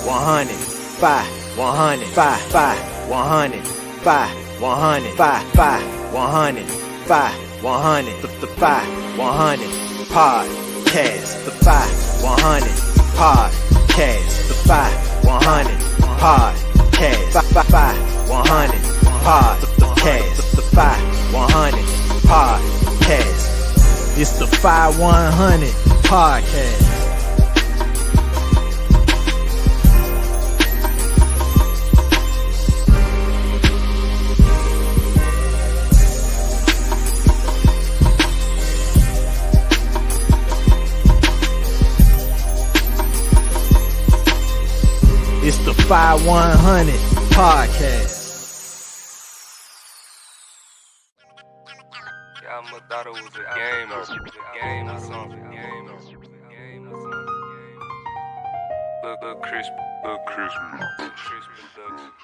100, 5, 100, 5, 5, 100, 5, 100, 5, 5, 100, 5, 100, the 5, 100, podcast, the 5, 100, podcast, the 5, 100, podcast, 5, 5, 100, podcast, the 5, 100, podcast. It's the 5, 100 podcast. It's the 5, 100 podcast. Yeah, I thought it was a game or something. Look crispy ducks.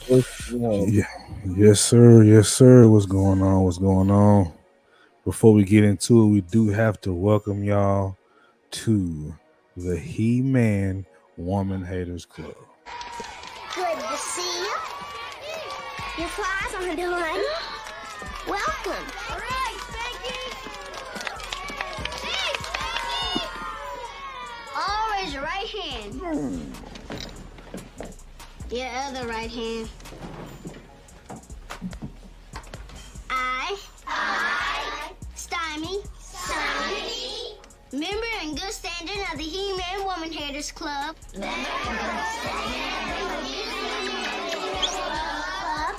Yeah. Yes, sir. Yes, sir. What's going on? What's going on? Before we get into it, we do have to welcome y'all to the He-Man Woman Haters Club. Good to see you. Your class on the line. Welcome. All right, all raise your right hand. Your other right hand. I, Stymie, member and good standing of the He-Man Woman Haters Club.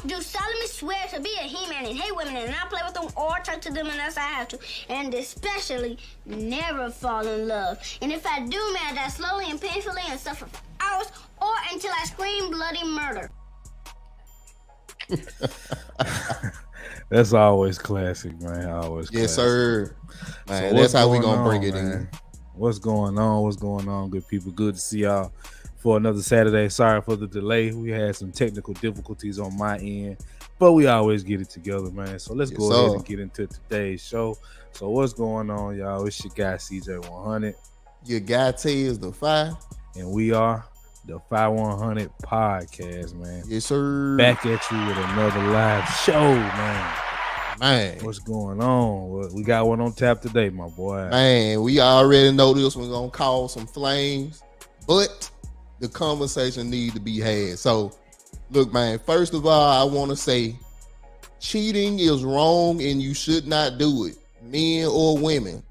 Do solemnly swear to be a He-Man and hate women and not play with them or talk to them unless I have to. And especially never fall in love. And if I do, may I die slowly and painfully and suffer for hours or until I scream bloody murder. That's always classic, man. Always Yes, classic. sir. Man, So that's how we what's gonna going bring on, it in. man? What's going on? What's going on, good people? Good to see y'all for another Saturday. Sorry for the delay. We had some technical difficulties on my end, but we always get it together, man. So let's Yes, go ahead sir. and get into today's show. So what's going on, y'all? It's your guy CJ100, Your guy T is the 5. and we are the 5100 podcast, man. Yes, sir. Back at you with another live show, man. Man. What's going on? We got one on tap today, my boy. Man, we already know this one's gonna cause some flames, but the conversation need to be had. So, look, man, first of all, I want to say cheating is wrong and you should not do it, men or women.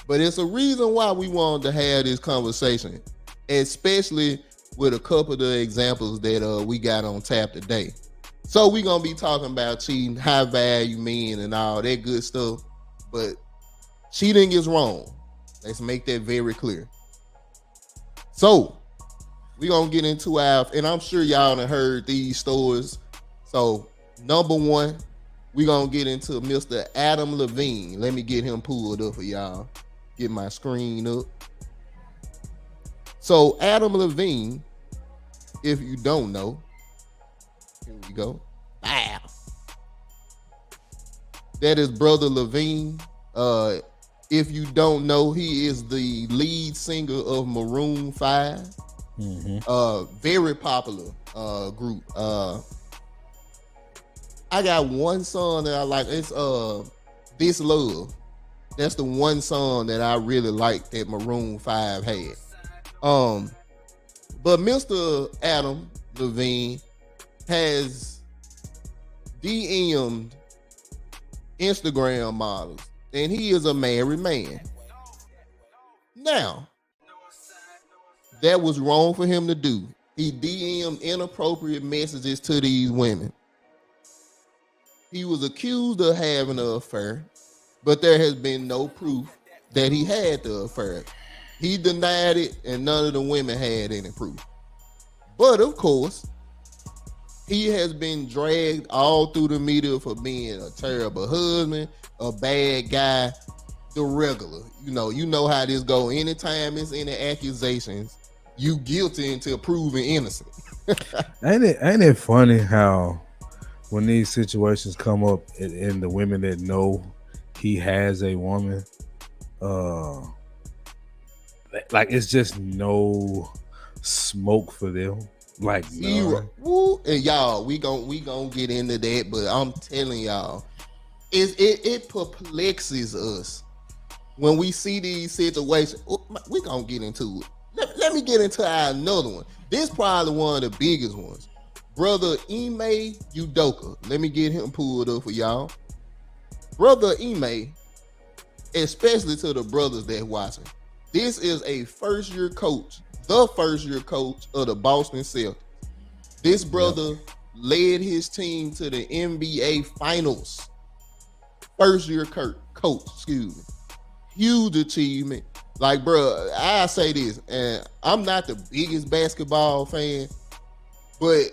But it's a reason why we wanted to have this conversation, especially with a couple of the examples that we got on tap today. So we're going to be talking about cheating, high value men and all that good stuff. But cheating is wrong. Let's make that very clear. So we're going to get into and I'm sure y'all done heard these stories. So number one, we're going to get into Mr. Adam Levine. Let me get him pulled up for y'all. Get my screen up. So Adam Levine, if you don't know, here we go. Wow. That is Brother Levine. If you don't know, he is the lead singer of Maroon 5. Very popular group. I got one song that I like. It's This Love. That's the one song that I really like that Maroon 5 had. But Mr. Adam Levine has DM'd Instagram models, and he is a married man. Now, that was wrong for him to do. He DM'd inappropriate messages to these women. He was accused of having an affair, but there has been no proof that he had the affair. He denied it, and none of the women had any proof. But of course, he has been dragged all through the media for being a terrible husband, a bad guy, the regular. You know how this go. Anytime it's any accusations, you guilty until proven innocent. Ain't it funny how when these situations come up and the women that know he has a woman, like it's just no smoke for them. Like Zero. Woo. And y'all, we gon' get into that, but I'm telling y'all, it perplexes us when we see these situations. We gonna get into it. Let me get into another one. This probably one of the biggest ones. Brother Ime Udoka. Let me get him pulled up for y'all. Brother Ime, especially to the brothers that watching, this is a first-year coach, the first-year coach of the Boston Celtics. This brother led his team to the NBA Finals. First-year coach, excuse me. Huge achievement. Like, bro, I say this, and I'm not the biggest basketball fan, but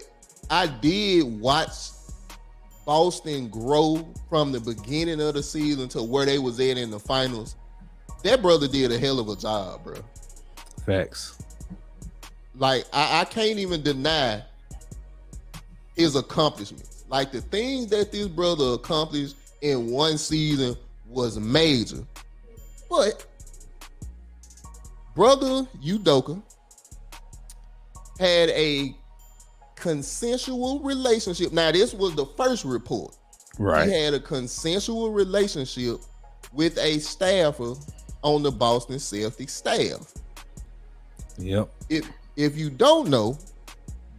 I did watch Boston grow from the beginning of the season to where they was at in the finals. That brother did a hell of a job, bro. Facts. Like, I can't even deny is accomplishments. Like the things that this brother accomplished in one season was major. But brother Udoka had a consensual relationship. Now, this was the first report. Right. He had a consensual relationship with a staffer on the Boston Celtics staff. Yep. If you don't know,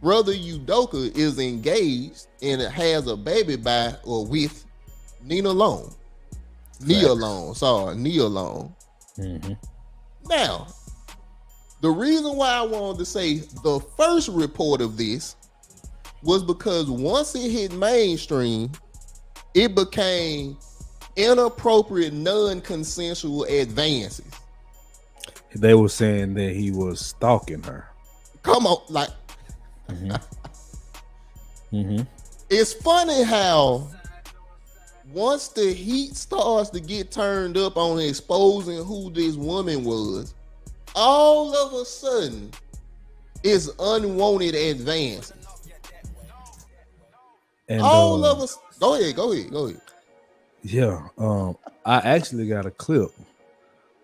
brother Udoka is engaged and has a baby by or with Nia Long. Mm-hmm. Now, the reason why I wanted to say the first report of this was because once it hit mainstream, it became inappropriate, non-consensual advances. They were saying that he was stalking her. Come on, like, It's funny how once the heat starts to get turned up on exposing who this woman was, all of a sudden it's unwanted advances. And all of us. Go ahead. Yeah, I actually got a clip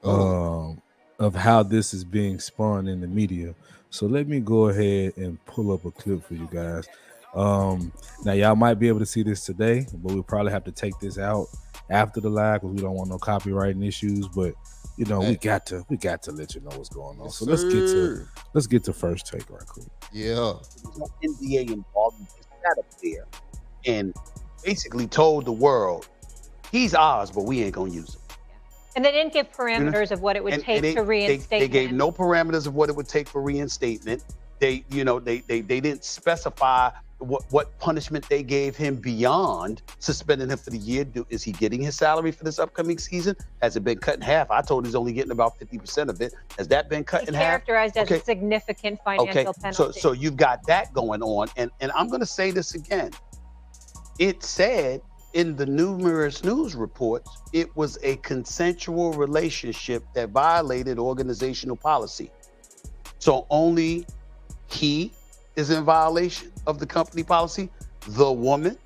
of how this is being spun in the media. So let me go ahead and pull up a clip for you guys. Now y'all might be able to see this today, but we'll probably have to take this out after the live because we don't want no copywriting issues. But you know, we got to let you know what's going on. Yes, so sir. let's get to first take right quick. Yeah. NBA involvement just sat up there and basically told the world he's ours, but we ain't gonna use him. And they didn't give parameters of what it would take to reinstate. They gave no parameters of what it would take for reinstatement. They didn't specify what punishment they gave him beyond suspending him for the year. Is he getting his salary for this upcoming season? Has it been cut in half? I told he's only getting about 50% of it. Has that been cut in half? Characterized as a significant financial penalty. So you've got that going on. And I'm going to say this again. It said in the numerous news reports, it was a consensual relationship that violated organizational policy. So only he is in violation of the company policy. The woman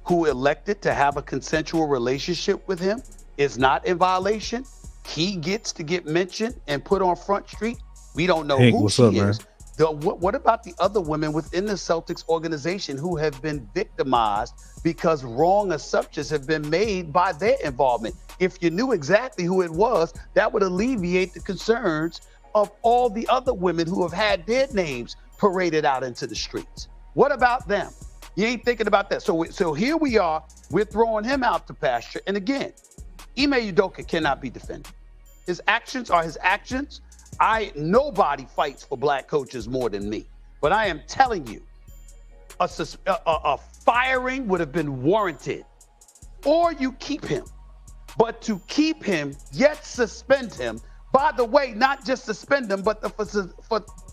who elected to have a consensual relationship with him is not in violation. He gets to get mentioned and put on Front Street. We don't know Hank, who what's she up, is. man? What about the other women within the Celtics organization who have been victimized because wrong assumptions have been made by their involvement? If you knew exactly who it was, that would alleviate the concerns of all the other women who have had their names paraded out into the streets. What about them? You ain't thinking about that. So here we are, we're throwing him out to pasture. And again, Ime Udoka cannot be defended. His actions are his actions. Nobody fights for black coaches more than me. But I am telling you, a firing would have been warranted. Or you keep him. But to keep him, yet suspend him, by the way, not just suspend him, but for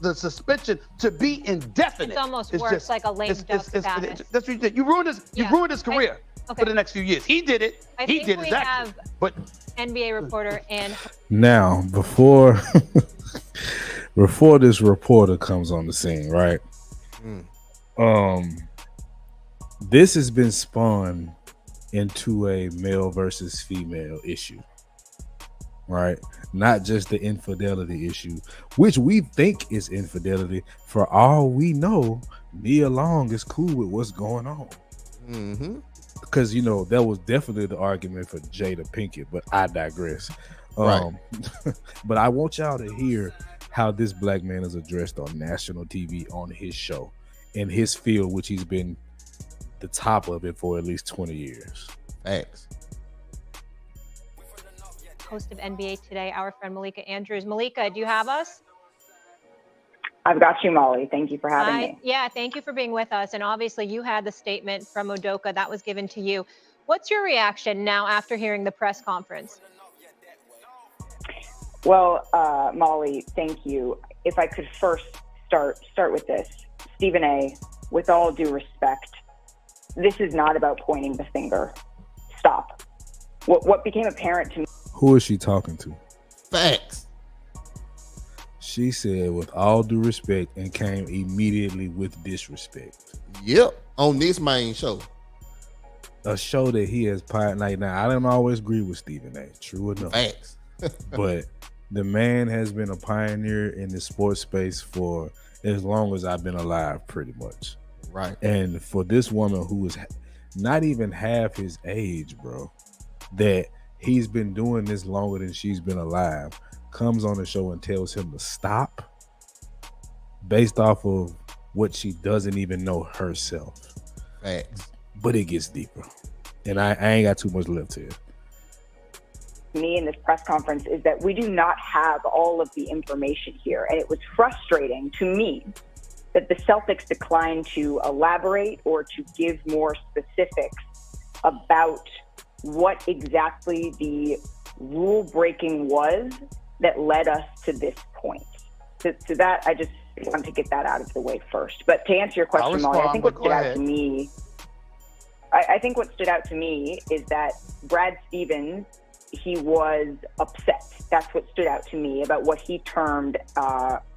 the suspension to be indefinite. It's almost works like a lame duck status. That's what you did. You ruined his career for the next few years. He did it. He did exactly. But NBA reporter and now before this reporter comes on the scene, right? This has been spun into a male versus female issue, right? Not just the infidelity issue, which we think is infidelity. For all we know, Nia Long is cool with what's going on. Because, you know, that was definitely the argument for Jada Pinkett, but I digress. Right. But I want y'all to hear how this black man is addressed on national TV on his show, in his field, which he's been the top of it for at least 20 years. Facts. host of NBA Today, our friend Malika Andrews. Malika, do you have us? I've got you, Molly. Thank you for having me. Yeah, thank you for being with us. And obviously you had the statement from Udoka that was given to you. What's your reaction now after hearing the press conference? Well, Molly, thank you. If I could first start with this. Stephen A., with all due respect, this is not about pointing the finger. Stop. What became apparent to me. Who is she talking to? Facts. She said, with all due respect, and came immediately with disrespect. Yep, on this main show. A show that he has pioneered. Like, now, I don't always agree with Stephen A. True enough. Facts. But the man has been a pioneer in the sports space for as long as I've been alive, pretty much. Right. And for this woman who is not even half his age, bro, that he's been doing this longer than she's been alive, comes on the show and tells him to stop based off of what she doesn't even know herself. Facts. But it gets deeper. And I ain't got too much left here. Me in this press conference is that we do not have all of the information here. And it was frustrating to me that the Celtics declined to elaborate or to give more specifics about what exactly the rule breaking was that led us to this point. So that I just want to get that out of the way first. But to answer your question, Molly, I think what stood out to me, I think what stood out to me is that Brad Stevens, he was upset. That's what stood out to me about what he termed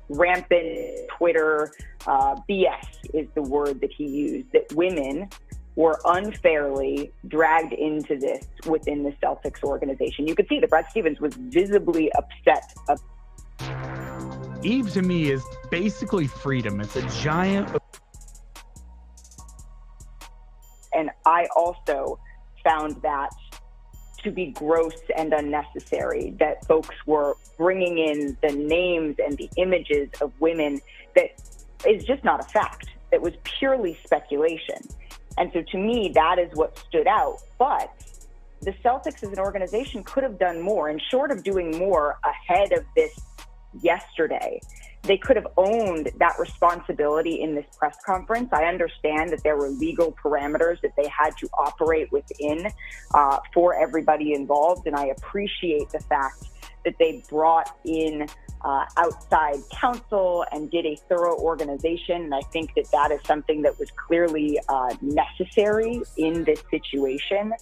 rampant Twitter BS is the word that he used, that women were unfairly dragged into this within the Celtics organization. You could see that Brad Stevens was visibly upset. Eve to me is basically freedom. It's a giant. And I also found that to be gross and unnecessary, that folks were bringing in the names and the images of women that is just not a fact. It was purely speculation. And so to me, that is what stood out. But the Celtics as an organization could have done more. And short of doing more ahead of this yesterday, they could have owned that responsibility in this press conference. I understand that there were legal parameters that they had to operate within for everybody involved. And I appreciate the fact that they brought in outside counsel and did a thorough organization. And I think that that is something that was clearly necessary in this situation.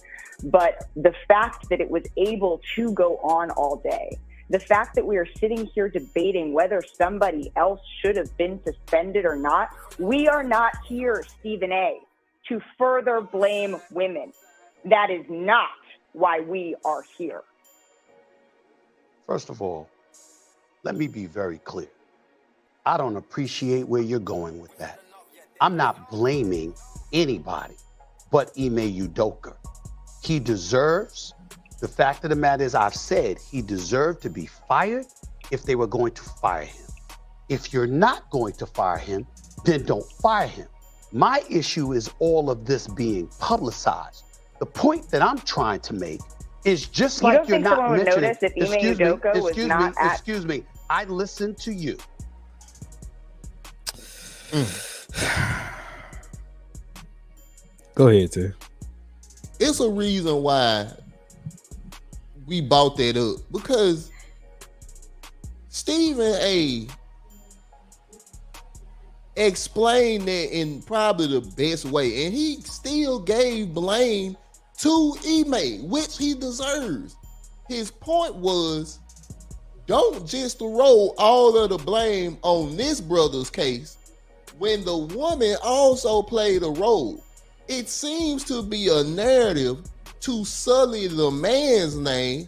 But the fact that it was able to go on all day, the fact that we are sitting here debating whether somebody else should have been suspended or not, we are not here, Stephen A., to further blame women. That is not why we are here. First of all, let me be very clear. I don't appreciate where you're going with that. I'm not blaming anybody but Ime Udoka. He deserves, the fact of the matter is, I've said he deserved to be fired if they were going to fire him. If you're not going to fire him, then don't fire him. My issue is all of this being publicized. The point that I'm trying to make is just like you're not mentioning. Excuse me. I listened to you. Go ahead, Ted. It's a reason why we bought that up, because Stephen A. explained that in probably the best way, and he still gave blame to Ime, which he deserves. His point was, don't just throw all of the blame on this brother's case when the woman also played a role. It seems to be a narrative to sully the man's name,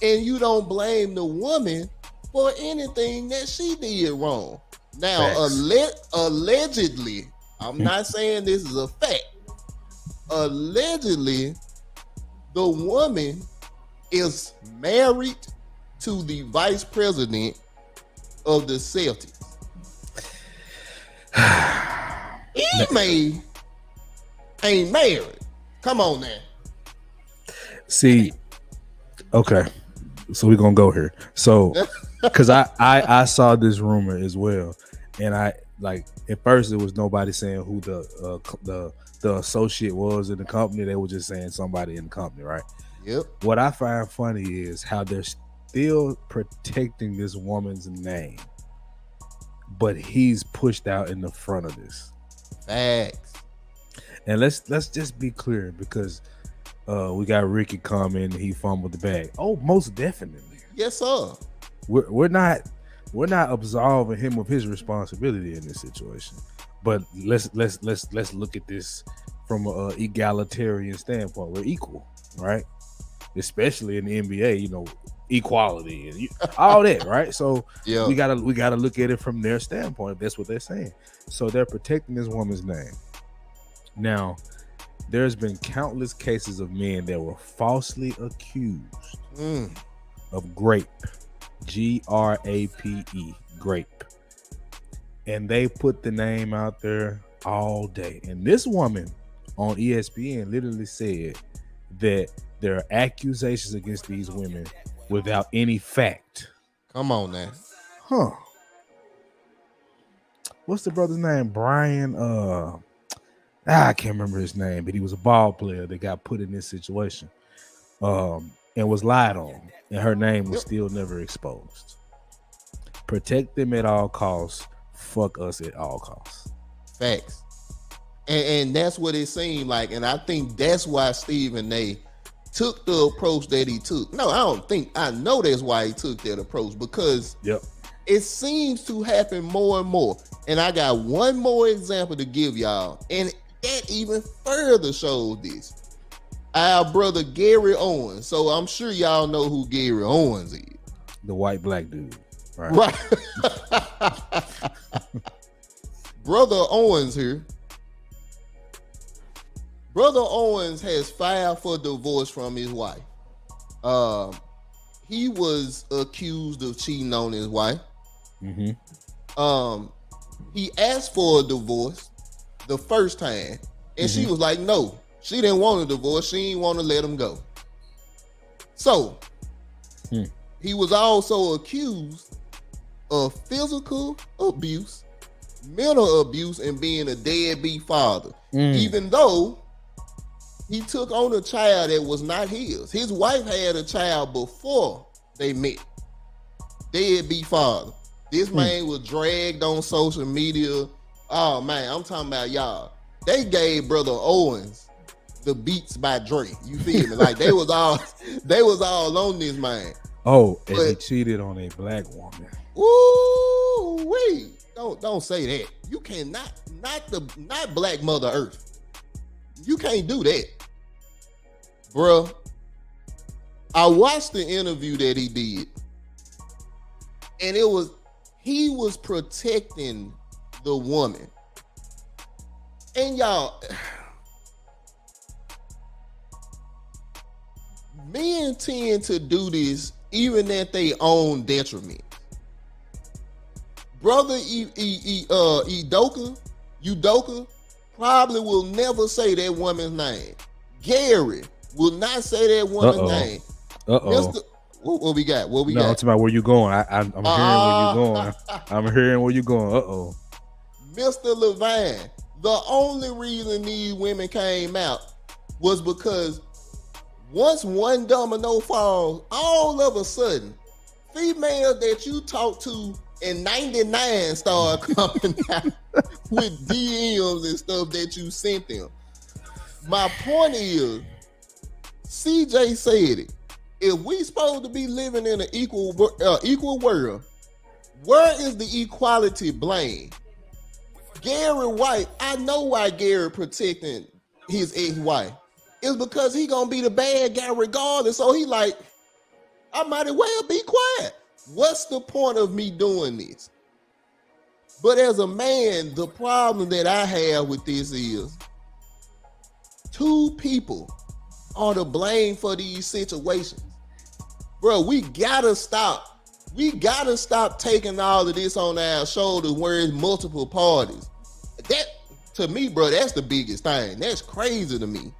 and you don't blame the woman for anything that she did wrong. Now, allegedly, I'm not saying this is a fact. Allegedly, the woman is married to the vice president of the Celtics. Ime ain't married. Come on now. See, okay, so we're gonna go here. So, because I saw this rumor as well, and I like at first it was nobody saying who the associate was in the company. They were just saying somebody in the company, right? Yep. What I find funny is how they're still protecting this woman's name, but he's pushed out in the front of this. Facts. And let's just be clear, because we got Ricky coming, he fumbled the bag. Oh, most definitely. Yes, sir. We're not we're not absolving him of his responsibility in this situation. But let's look at this from an egalitarian standpoint. We're equal, right? Especially in the NBA, you know, equality and all that, right? So Yeah. we gotta look at it from their standpoint. That's what they're saying. So they're protecting this woman's name. Now, there's been countless cases of men that were falsely accused of grape, GRAPE, grape, and they put the name out there all day. And this woman on ESPN literally said that there are accusations against these women without any fact. Come on now. Huh. What's the brother's name? Brian, I can't remember his name, but he was a ball player that got put in this situation and was lied on, and her name was still never exposed. Protect them at all costs. Fuck us at all costs. Facts. And that's what it seemed like. And I think that's why Stephen A took the approach that he took. No, I know that's why he took that approach, because it seems to happen more and more. And I got one more example to give y'all, and that even further shows this. Our brother Gary Owens. So I'm sure y'all know who Gary Owens is. The white black dude. Right. Brother Owens here. Brother Owens has filed for divorce from his wife. He was accused of cheating on his wife. He asked for a divorce the first time, and she was like, no. She didn't want a divorce. She didn't want to let him go. So he was also accused of physical abuse, mental abuse, and being a deadbeat father, even though he took on a child that was not his. His wife had a child before they met. Deadbeat father. This man was dragged on social media. Oh man, I'm talking about y'all. They gave Brother Owens the Beats by Dre. You feel me? Like they was all on this man. Oh, and he cheated on a black woman. Ooh, wait. Don't say that. You cannot, not Black Mother Earth. You can't do that. Bruh. I watched the interview that he did, and he was protecting the woman. And y'all, men tend to do this even at their own detriment. Brother Udoka probably will never say that woman's name. Gary will not say that woman's name. What we got? What we got? No, it's about where you going. I'm hearing where you going. I'm hearing where you going. Mr. Levine, the only reason these women came out was because once one domino falls, all of a sudden, females that you talk to in 99 start coming out with DMs and stuff that you sent them. My point is, CJ said it. If we supposed to be living in an equal world, where is the equality blame? Gary White, I know why Gary protecting his ex-wife. It's because he gonna be the bad guy regardless. So he like, I might as well be quiet. What's the point of me doing this? But as a man, the problem that I have with this is two people are to blame for these situations. Bro, we gotta stop. We gotta stop taking all of this on our shoulders where it's multiple parties. That, to me, bro, that's the biggest thing. That's crazy to me.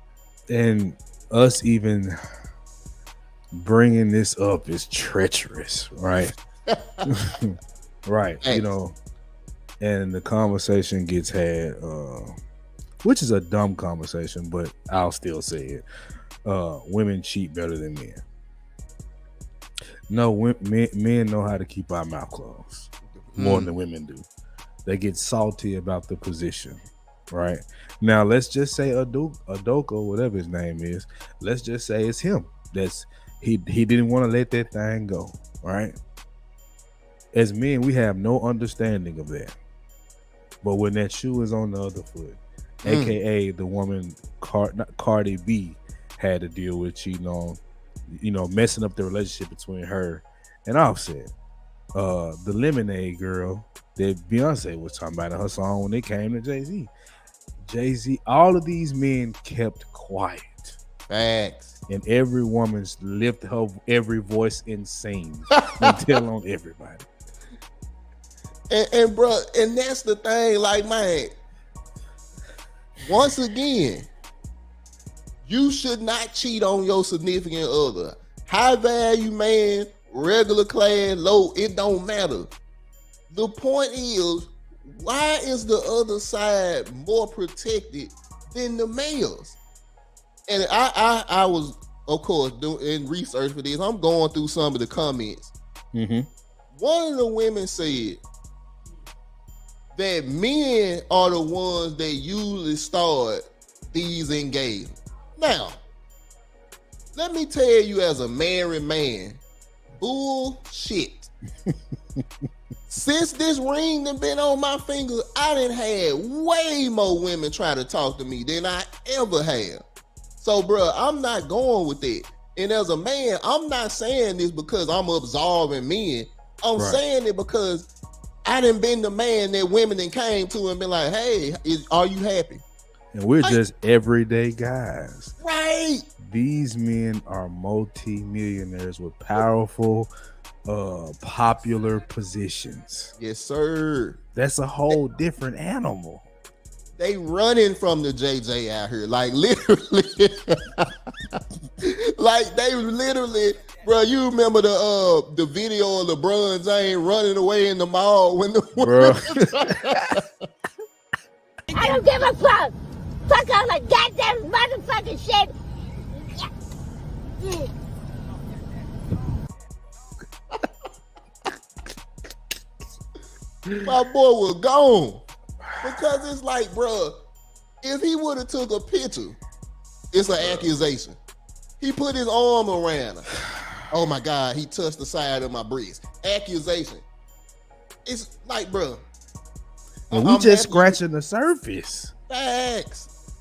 And us even bringing this up is treacherous, right? Right. You know, and the conversation gets had, which is a dumb conversation, but I'll still say it. Women cheat better than men. No, men know how to keep our mouth closed more than women do. They get salty about the position, right? Now, let's just say Udoka, whatever his name is, let's just say it's him. He didn't want to let that thing go, right? as men, we have no understanding of that. But when that shoe is on the other foot, aka the woman Cardi B had to deal with cheating on, messing up the relationship between her and Offset. The Lemonade girl that Beyonce was talking about in her song when it came to Jay-Z, all of these men kept quiet. Facts. And every woman's lift her every voice and sing and tell on everybody. And bro, and that's the thing, like, man, once again, you should not cheat on your significant other. High value man, regular class, low, it don't matter. The point is, why is the other side more protected than the males? And I was, of course, doing research for this. I'm going through some of the comments. Mm-hmm. One of the women said that men are the ones that usually start these engagements. Now, let me tell you, as a married man, bullshit. Since this ring done been on my finger, I done had way more women try to talk to me than I ever have. So, bro, I'm not going with that. And as a man, I'm not saying this because I'm absolving men. I'm saying it because I done been the man that women done came to and been like, hey, are you happy? And we're just everyday guys. Right. These men are multi-millionaires with powerful, popular positions. Yes, sir. That's a whole different animal. They running from the JJ out here, like literally. Like they literally, bro. You remember the video of LeBron James running away in the mall when the bro. I don't give a fuck. Fuck all the goddamn motherfucking shit. My boy was gone. Because it's like, bro, if he would have took a picture, it's an accusation. He put his arm around her. Oh my God, he touched the side of my breast. Accusation. It's like, bro. And we just scratching the surface. Facts.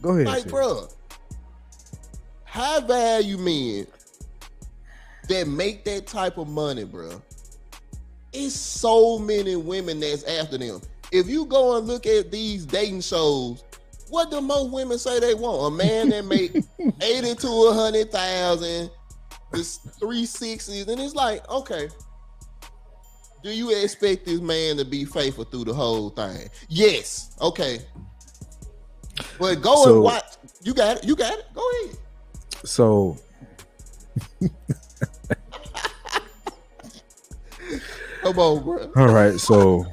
Go ahead. Like, bro, high value men that make that type of money, bro, it's so many women that's after them. If you go and look at these dating shows, what do most women say they want? A man that make 80 to 100,000, this 360s, and it's like, okay, do you expect this man to be faithful through the whole thing? Yes. Okay. But go and watch. You got it. You got it. Go ahead. So come on, bro. All right. So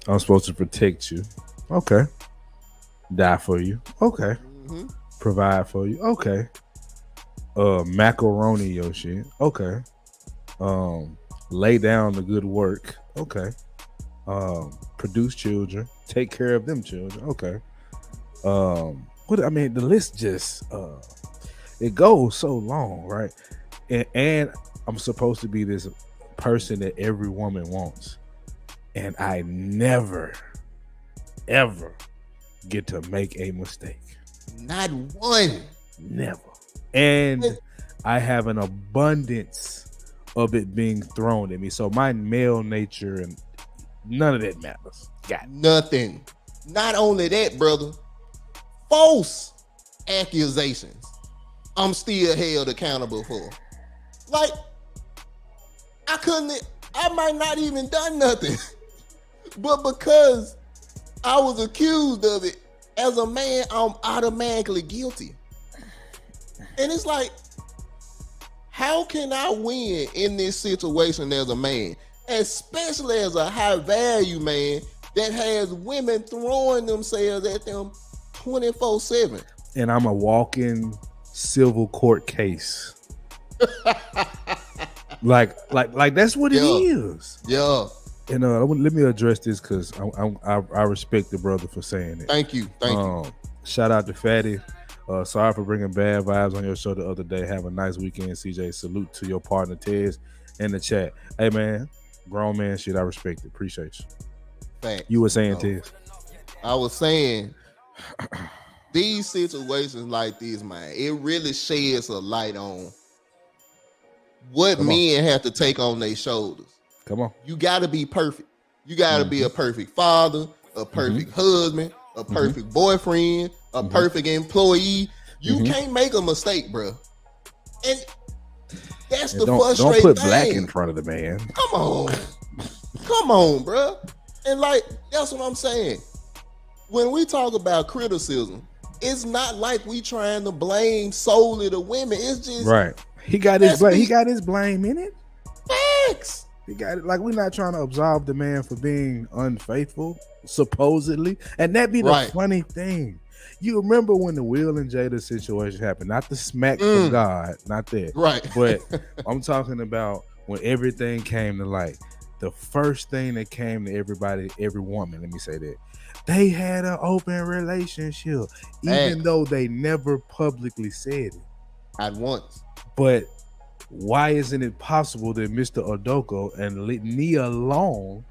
I'm supposed to protect you. Okay. Die for you. Okay. Mm-hmm. Provide for you. Okay. Macaroni your shit. Okay. Lay down the good work. Okay. Produce children. Take care of them children. Okay. The list just it goes so long, right? And I'm supposed to be this person that every woman wants. And I never, ever get to make a mistake. Not one. Never. And I have an abundance of it being thrown at me. So my male nature and none of that matters. Got nothing. Not only that, brother, false accusations I'm still held accountable for. Like, I might not even done nothing. But because I was accused of it, as a man, I'm automatically guilty. And it's like, how can I win in this situation as a man? Especially as a high value man that has women throwing themselves at them 24/7. And I'm a walking civil court case. like that's what it is. Yeah. And let me address this because I respect the brother for saying it. Thank you. Shout out to Fatty. Sorry for bringing bad vibes on your show the other day. Have a nice weekend, CJ. Salute to your partner Tez in the chat. Hey man, Grown man shit. I respect it. Appreciate you. Fact. You were saying, Tiz. I was saying these situations like this, man, it really sheds a light on what men have to take on their shoulders. Come on. You got to be perfect. You got to be a perfect father, a perfect husband, a perfect boyfriend, a perfect employee. You can't make a mistake, bro. And that's the frustrating Don't put thing. black in front of the man. Come on, bro. And like, that's what I'm saying. When we talk about criticism, it's not like we trying to blame solely the women. It's just right. He got his blame. He got his blame in it. Facts. He got it. Like, we're not trying to absolve the man for being unfaithful, supposedly. And that be the funny thing. You remember when the Will and Jada situation happened? Not the smack from God, not that. Right. But I'm talking about when everything came to light. The first thing that came to everybody, every woman, let me say that, they had an open relationship, even though they never publicly said it. At once. But why isn't it possible that Mr. Udoka and Nia Long,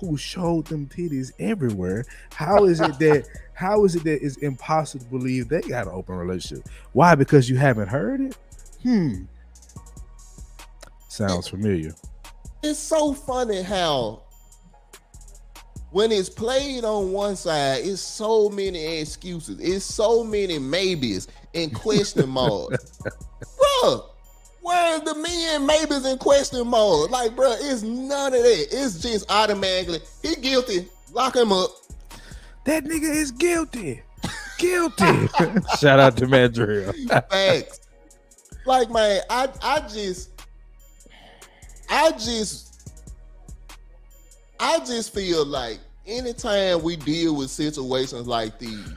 who showed them titties everywhere, how is it that it's impossible to believe they got an open relationship? Why? Because you haven't heard it? Sounds familiar. It's so funny how when it's played on one side, it's so many excuses. It's so many maybes and question marks. Bro, where are the men maybes and question marks? Like, bro, it's none of that. It's just automatically, he guilty. Lock him up. That nigga is guilty. Guilty. Shout out to Madrid. Facts. Like, man, I just feel like anytime we deal with situations like these,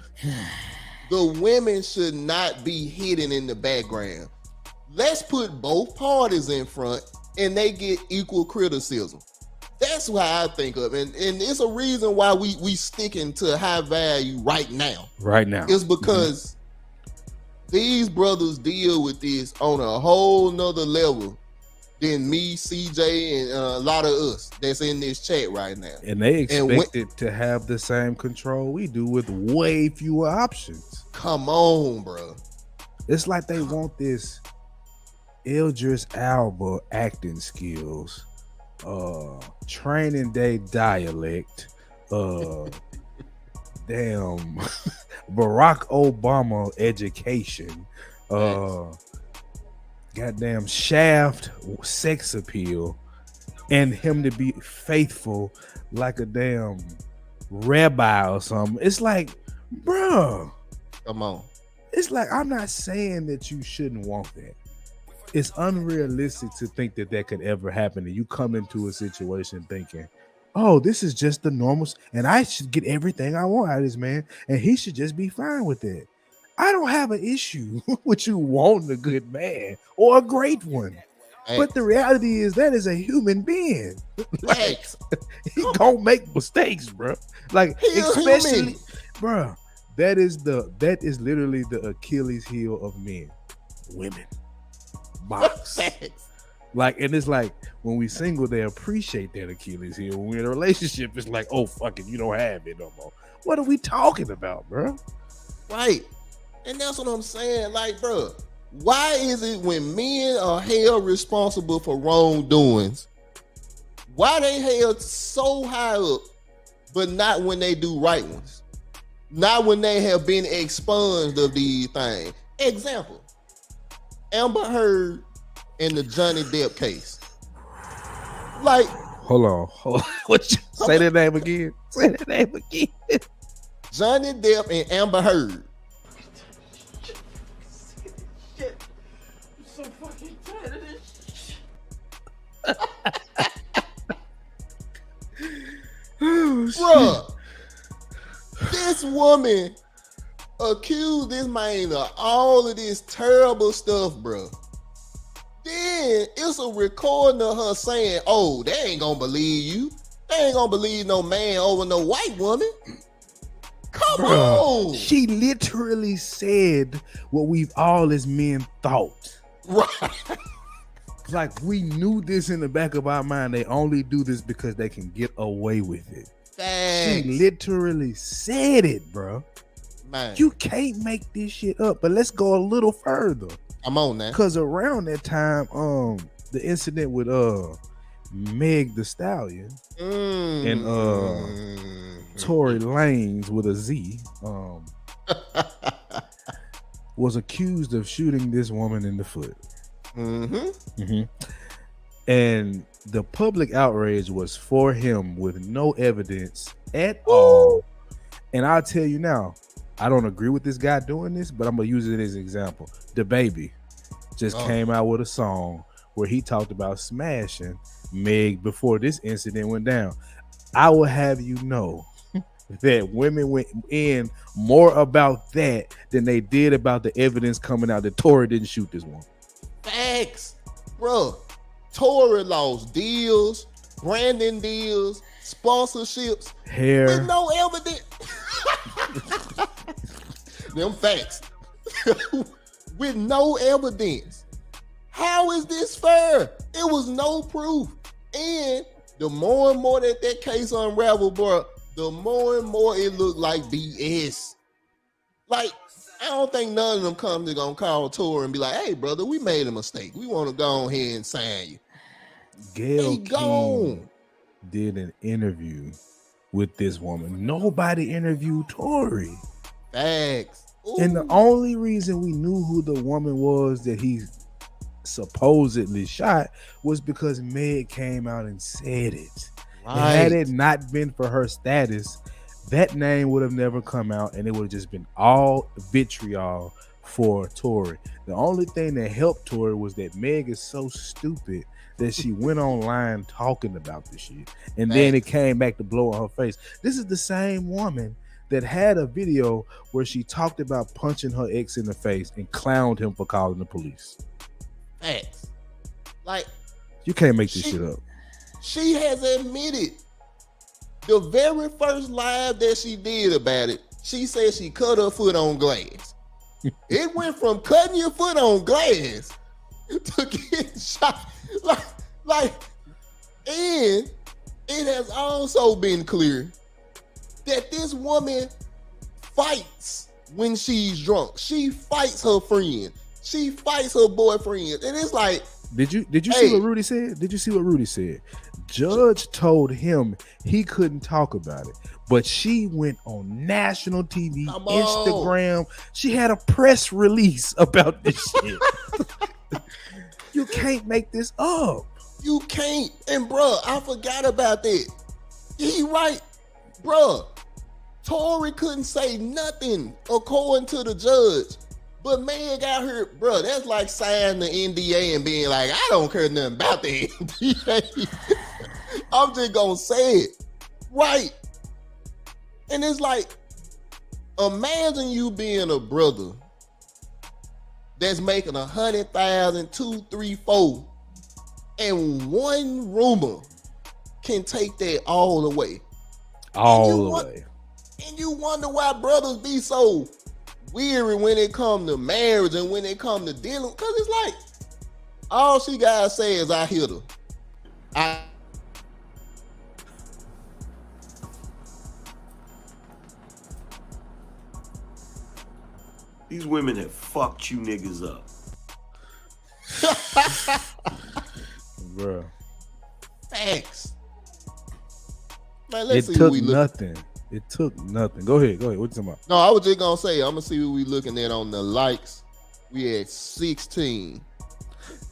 the women should not be hidden in the background. Let's put both parties in front and they get equal criticism. That's what I think of. And it's a reason why we sticking to high value right now. Right now. It's because these brothers deal with this on a whole nother level than me, CJ, and a lot of us that's in this chat right now. And they expect it to have the same control we do with way fewer options. Come on, bro. It's like they want this Idris Elba acting skills, training day dialect, damn Barack Obama education, goddamn Shaft sex appeal, and him to be faithful like a damn rabbi or something. It's like, bro, come on. It's like, I'm not saying that you shouldn't want that. It's unrealistic to think that that could ever happen. And you come into a situation thinking, oh, this is just the normal, and I should get everything I want out of this man, and he should just be fine with it. I don't have an issue with you wanting a good man or a great one. But the reality is that is a human being. Like, he don't make mistakes, bro. Like, especially, bro, that is literally the Achilles heel of men. Women. Box. Like, and it's like when we single, they appreciate that Achilles heel. When we're in a relationship, it's like, oh, fuck it, you don't have it no more. What are we talking about, bro? Right. And that's what I'm saying. Like, bro, why is it when men are held responsible for wrongdoings, why they held so high up, but not when they do right ones? Not when they have been expunged of these things. Example, Amber Heard in the Johnny Depp case. Like, hold on. What you say that name again? Say that name again. Johnny Depp and Amber Heard. So fucking tired of this Bruh, this woman accused this man of all of this terrible stuff, bro. Then it's a recording of her saying, oh, they ain't gonna believe you. They ain't gonna believe no man over no white woman. Come on. She literally said what we've all as men thought. Right. like we knew this in the back of our mind. They only do this because they can get away with it. Facts. She literally said it, bro. Man. You can't make this shit up. But let's go a little further. I'm on that. Because around that time, the incident with Meg the Stallion and Tory Lanez with a Z was accused of shooting this woman in the foot. And the public outrage was for him with no evidence at all. And I'll tell you now, I don't agree with this guy doing this, but I'm gonna use it as an example. The Baby just came out with a song where he talked about smashing Meg before this incident went down. I will have you know that women went in more about that than they did about the evidence coming out that Tory didn't shoot this one. Facts, bro. Tory lost deals, branding deals, sponsorships, hair with no evidence. Them facts. With no evidence. How is this fair? It was no proof. And the more and more that case unraveled, bro, the more and more it looked like BS. Like, I don't think none of them companies gonna call Tory and be like, hey, brother, we made a mistake. We want to go ahead and sign you. Gayle King did an interview with this woman. Nobody interviewed Tory. Facts. Ooh. And the only reason we knew who the woman was that he supposedly shot was because Meg came out and said it. Right. And had it not been for her status, that name would have never come out, and it would have just been all vitriol for Tory. The only thing that helped Tory was that Meg is so stupid that she went online talking about this shit, and then it came back to blow on her face. This is the same woman that had a video where she talked about punching her ex in the face and clowned him for calling the police. Facts. Like, you can't make this shit up. She has admitted the very first live that she did about it, she said she cut her foot on glass. It went from cutting your foot on glass to getting shot. Like, and it has also been clear that this woman fights when she's drunk. She fights her friend. She fights her boyfriend. And it's like, did you see what Rudy said? Did you see what Rudy said? Judge told him he couldn't talk about it, but she went on national TV, Instagram. She had a press release about this shit. You can't make this up. You can't. And bruh, I forgot about that. He right. Bruh, Tory couldn't say nothing according to the judge. But man got hurt, bro. That's like signing the NDA and being like, I don't care nothing about the NDA. I'm just gonna say it. Right. And it's like, imagine you being a brother that's making 100,000, 2, 3, 4, and one rumor can take that all away. All the way. And you wonder why brothers be so weary when it come to marriage and when it come to dealing, because it's like all she gotta say is I hit her. These women have fucked you niggas up. Bruh. Thanks. Man, let's it see took we look. nothing. It took nothing. Go ahead. What you talking about? No, I was just gonna say, I'm gonna see what we looking at on the likes. We at 16.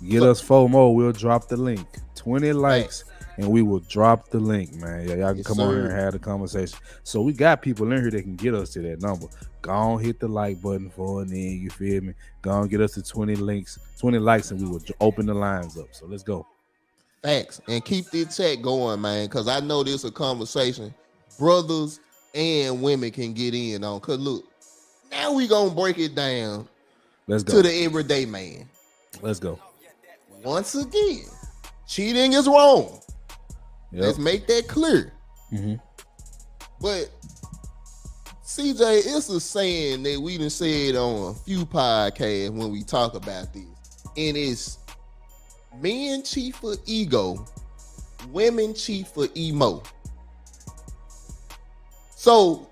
Get us 4 more. We'll drop the link. 20 likes, and we will drop the link, man. Yeah, y'all can come on here and have the conversation. So we got people in here that can get us to that number. Go on, hit the like button for it, then you feel me? Go on, get us to 20 likes, and we will open the lines up. So let's go. Thanks, and keep this chat going, man, because I know this is a conversation brothers and women can get in on. Cause look, now we gonna break it down. Let's go to the everyday man. Let's go. Once again, cheating is wrong. Yep. Let's make that clear. Mm-hmm. But CJ, it's a saying that we done said on a few podcasts when we talk about this, and it's Men cheat for ego, women cheat for emo. So,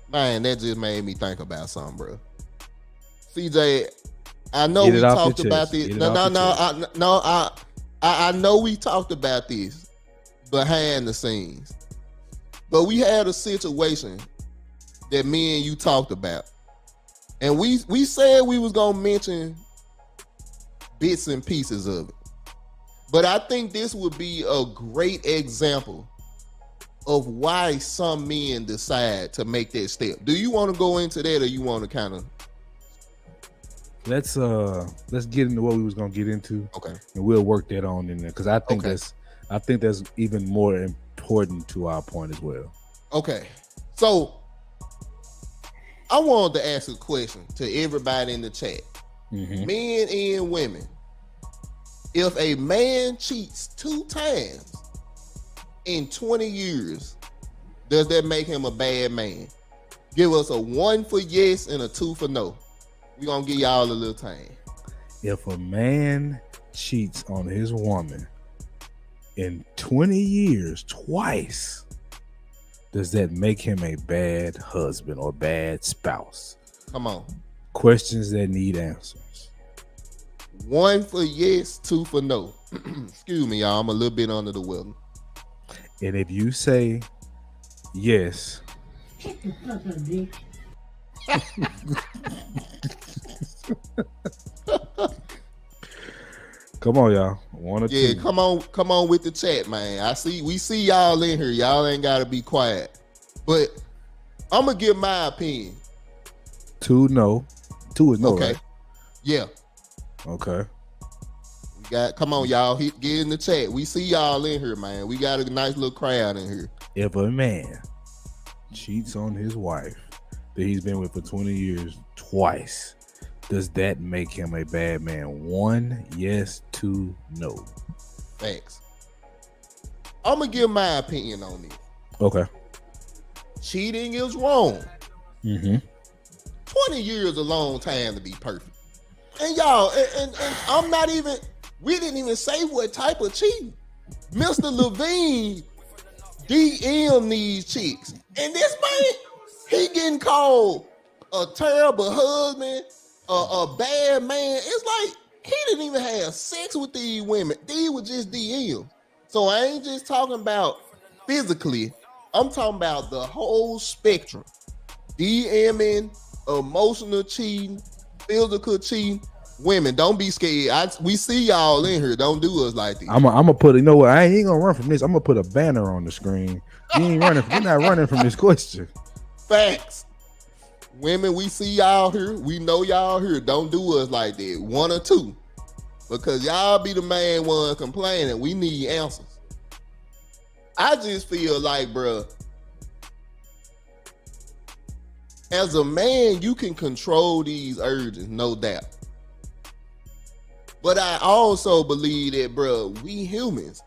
man, that just made me think about something, bro. CJ, I know we talked about this. I know we talked about this behind the scenes, but we had a situation that me and you talked about, and we said we was gonna mention bits and pieces of it. But I think this would be a great example of why some men decide to make that step. Do you want to go into that, or you want to kind of? Let's get into what we was gonna get into. Okay. And we'll work that on in there because I think that's even more important to our point as well. Okay. So I wanted to ask a question to everybody in the chat. Mm-hmm. Men and women. If a man cheats 2 times in 20 years, does that make him a bad man? Give us a 1 for yes and a 2 for no. We're going to give y'all a little time. If a man cheats on his woman in 20 years twice, does that make him a bad husband or bad spouse? Come on. Questions that need answers. 1 for yes, 2 for no. Excuse me, y'all. I'm a little bit under the weather. And if you say yes, come on, y'all. 1 or 2. Yeah, come on with the chat, man. We see y'all in here. Y'all ain't gotta be quiet. But I'm gonna give my opinion. 2 no. 2 is no, okay. Right? Yeah. Okay. Come on, y'all. Get in the chat. We see y'all in here, man. We got a nice little crowd in here. If a man cheats on his wife that he's been with for 20 years twice, does that make him a bad man? 1, yes, 2, no. Thanks. I'm gonna give my opinion on this. Okay. Cheating is wrong. Mm-hmm. 20 years is a long time to be perfect. And y'all, and I'm not even, we didn't even say what type of cheating. Mr. Levine DM these chicks. And this man, he getting called a terrible husband, a bad man. It's like he didn't even have sex with these women. These were just DM. So I ain't just talking about physically. I'm talking about the whole spectrum. DMing, emotional cheating, physical cheating. Women, don't be scared. We see y'all in here. Don't do us like this. I'm gonna put. You know what? I ain't gonna run from this. I'm gonna put a banner on the screen. You ain't running. You're not running from this question. Facts. Women, we see y'all here. We know y'all here. Don't do us like that. 1 or 2, because y'all be the main one complaining. We need answers. I just feel like, bruh, as a man, you can control these urges, no doubt. But I also believe that, bro, we humans.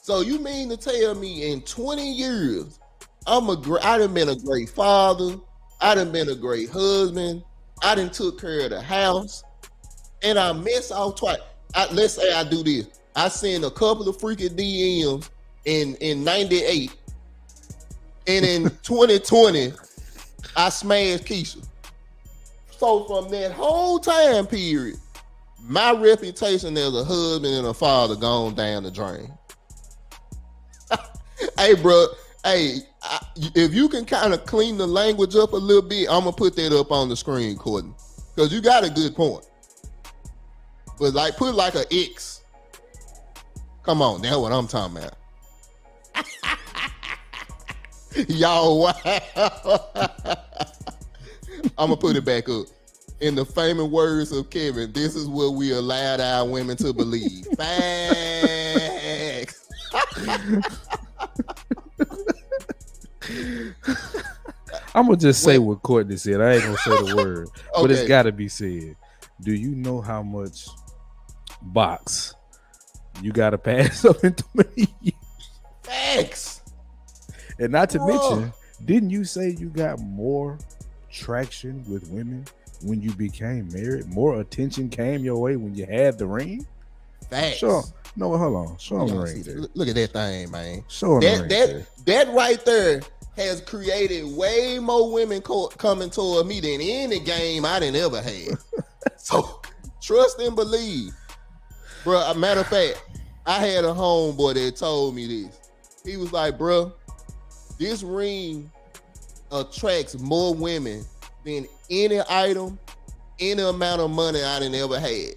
So you mean to tell me in 20 years, I done been a great father, I done been a great husband, I done took care of the house, and I mess out twice. Let's say I do this. I send a couple of freaking DMs in 98, and in 2020, I smashed Keisha. So from that whole time period, my reputation as a husband and a father gone down the drain. Hey, bro. Hey, if you can kind of clean the language up a little bit, I'm going to put that up on the screen, Courtney. Because you got a good point. But like, put like an X. Come on, that's what I'm talking about. Y'all, wow. I'm going to put it back up. In the famous words of Kevin, this is what we allowed our women to believe. Facts. I'm gonna just say what Courtney said. I ain't gonna say the word, but Okay. it's got to be said. Do you know how much box you got to pass up in 20 years? Facts. And not to mention, didn't you say you got more traction with women when you became married? More attention came your way when you had the ring? Facts. Sure. No, hold on. Show him the Y'all ring. see, Jay. look at that thing, man. Show him the ring. Jay. That right there has created way more women coming toward me than any game I done ever had. So trust and believe. Bro, a matter of fact, I had a homeboy that told me this. He was like, bro, this ring attracts more women than any item, any amount of money I done ever had.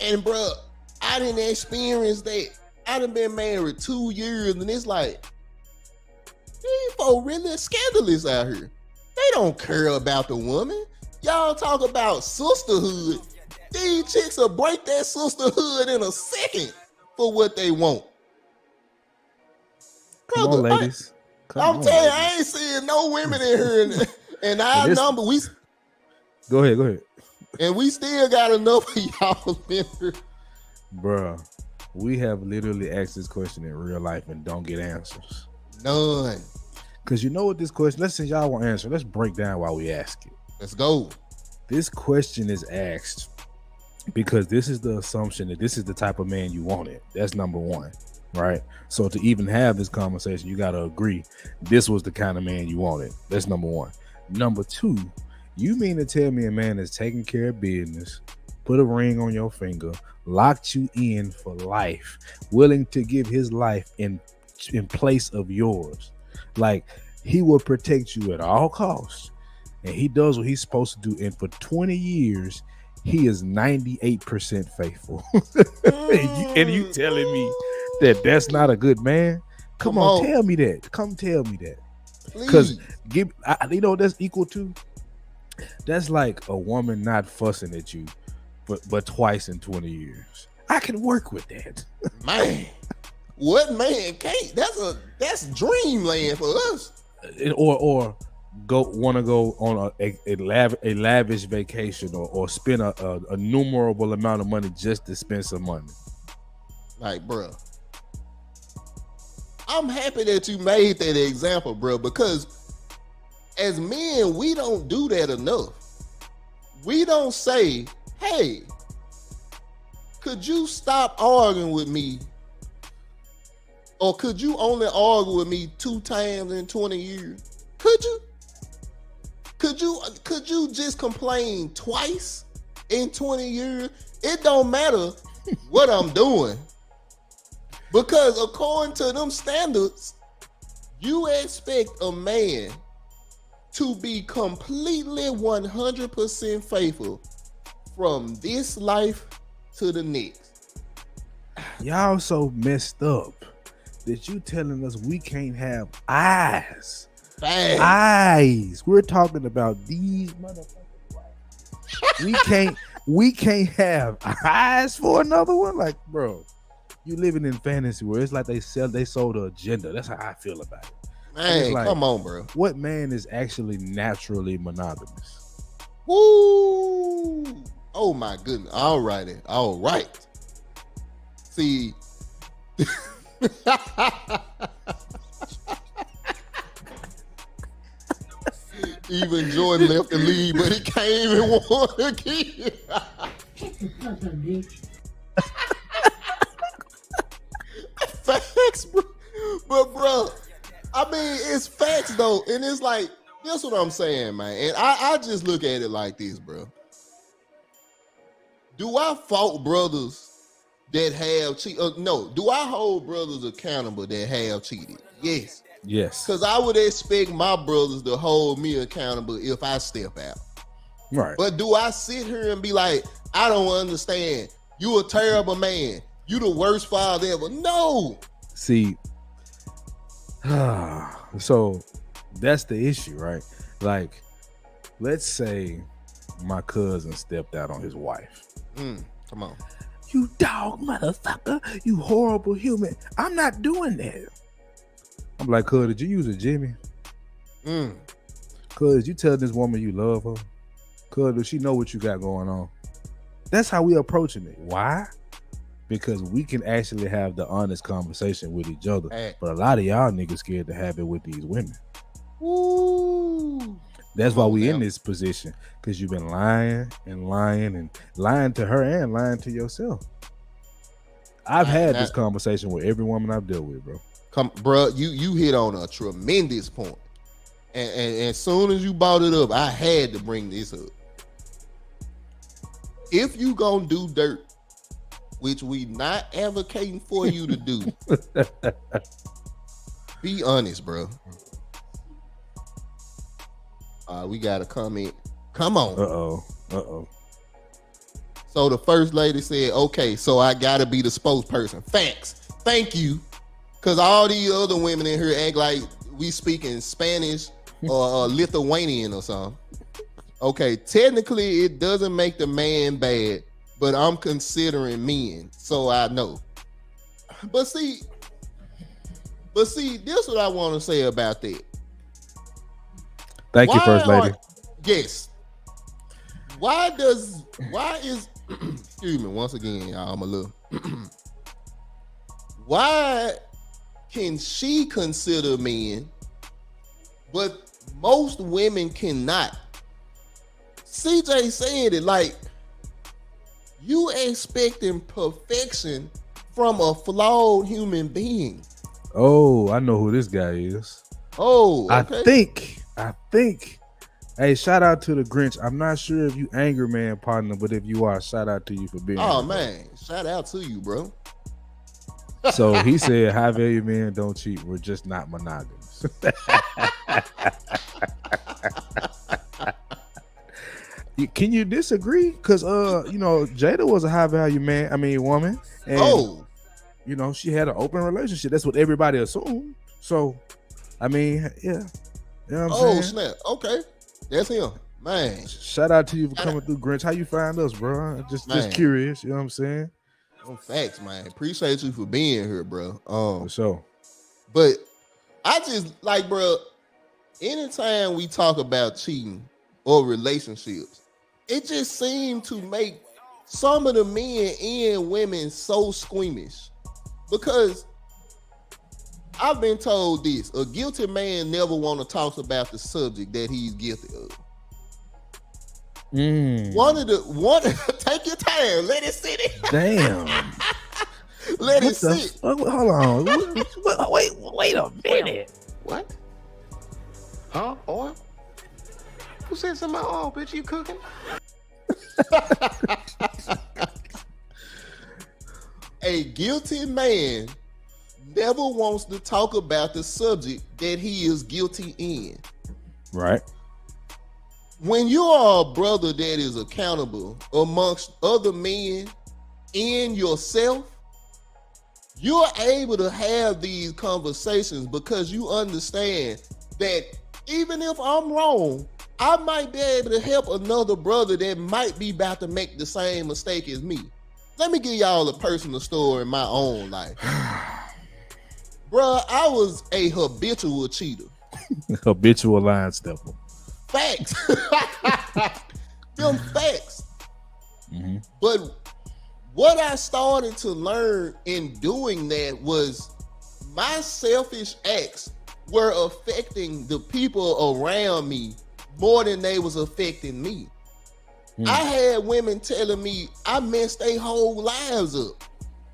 And bro, I didn't experience that. I done been married 2 years, and it's like, these folks really scandalous out here. They don't care about the woman. Y'all talk about sisterhood. These chicks will break that sisterhood in a second for what they want. Come on, ladies. I'm telling you, I ain't seeing no women in here. And our number, Go ahead. And we still got enough of y'all in here. Bruh, we have literally asked this question in real life and don't get answers. None. Because you know what this question, let's say y'all want answer. Let's break down why we ask it. Let's go. This question is asked because this is the assumption that this is the type of man you wanted. That's number one, right? So to even have this conversation, you got to agree this was the kind of man you wanted. That's number one. Number two, you mean to tell me a man that's taking care of business, put a ring on your finger, locked you in for life, willing to give his life in place of yours. Like, he will protect you at all costs. And he does what he's supposed to do. And for 20 years, he is 98% faithful. and you telling me that that's not a good man? Come on, tell me that. Come tell me that. Because you know that's equal to? That's like a woman not fussing at you but twice in 20 years. I can work with that. Man, what man can't? That's dreamland for us. Or want to go on a lavish vacation or spend a innumerable amount of money just to spend some money. Like, bro, I'm happy that you made that example, bro, because as men, we don't do that enough. We don't say, hey, could you stop arguing with me? Or could you only argue with me 2 times in 20 years? Could you? Could you just complain twice in 20 years? It don't matter what I'm doing. Because according to them standards, you expect a man to be completely 100% faithful from this life to the next. Y'all so messed up that you telling us we can't have eyes. Bang. Eyes. We're talking about these motherfuckers. We can't have eyes for another one. Like, bro, you living in fantasy where it's like they sold the agenda. That's how I feel about it. Man, like, come on, bro. What man is actually naturally monogamous? Woo! Oh my goodness. All righty. All right. See. Even Jordan left the league, but he came and won again. Facts, bro. But bro, I mean, it's facts though, and it's like, that's what I'm saying, man. And I just look at it like this, bro. Do I fault brothers that have cheated? No. Do I hold brothers accountable that have cheated? Yes. Yes. Because I would expect my brothers to hold me accountable if I step out. Right. But do I sit here and be like, I don't understand. You a terrible man. You the worst father ever. No. See, so that's the issue, right? Like, let's say my cousin stepped out on his wife. Come on. You dog motherfucker. You horrible human. I'm not doing that. I'm like, cuz, did you use a Jimmy? Cuz, you tell this woman you love her? Cuz, does she know what you got going on? That's how we approaching it. Why? Because we can actually have the honest conversation with each other. But a lot of y'all niggas scared to have it with these women. Ooh. That's Come why on we now. in this position, because you've been lying and lying and lying to her and lying to yourself. I've had this conversation with every woman I've dealt with, bro. Bro, you hit on a tremendous point. And as soon as you brought it up, I had to bring this up. If you gonna do dirt, which we not advocating for you to do, be honest, bro. We got a comment. Come on. Uh-oh. So the first lady said, okay, so I gotta be the spokesperson. Facts. Thank you. Cause all these other women in here act like we speaking Spanish or Lithuanian or something. Okay, technically it doesn't make the man bad, but I'm considering men, so I know. But see, this is what I want to say about that. Thank you, First Lady. Yes. Why is excuse me once again, y'all, I'm a little why can she consider men, but most women cannot? CJ said it, like, you expecting perfection from a flawed human being. Oh, I know who this guy is. Oh, okay. I think. Hey, shout out to the Grinch. I'm not sure if you anger man partner, but if you are, shout out to you for being. Oh man, shout out to you, bro. So he said, high value men don't cheat. We're just not monogamous. Can you disagree? Because Jada was a high value woman. And, she had an open relationship. That's what everybody assumed. So, yeah. You know what I'm saying? Snap. Okay. That's him. Man. Shout out to you for coming through, Grinch. How you find us, bro? Just curious, you know what I'm saying? Facts, man. Appreciate you for being here, bro. For sure. But I just like, bro, anytime we talk about cheating or relationships, it just seems to make some of the men and women so squeamish. Because I've been told this: a guilty man never want to talk about the subject that he's guilty of. Take your time, let it sit. Damn. Let it sit. Hold on. Wait a minute. What? Huh? Oil? Who said something about oil, bitch? You cooking? A guilty man never wants to talk about the subject that he is guilty in. Right. When you are a brother that is accountable amongst other men and yourself, you're able to have these conversations because you understand that even if I'm wrong, I might be able to help another brother that might be about to make the same mistake as me. Let me give y'all a personal story in my own life. Bruh, I was a habitual cheater. Habitual line stepper. Facts. Them facts. Mm-hmm. But what I started to learn in doing that was my selfish acts were affecting the people around me more than they was affecting me. I had women telling me I messed their whole lives up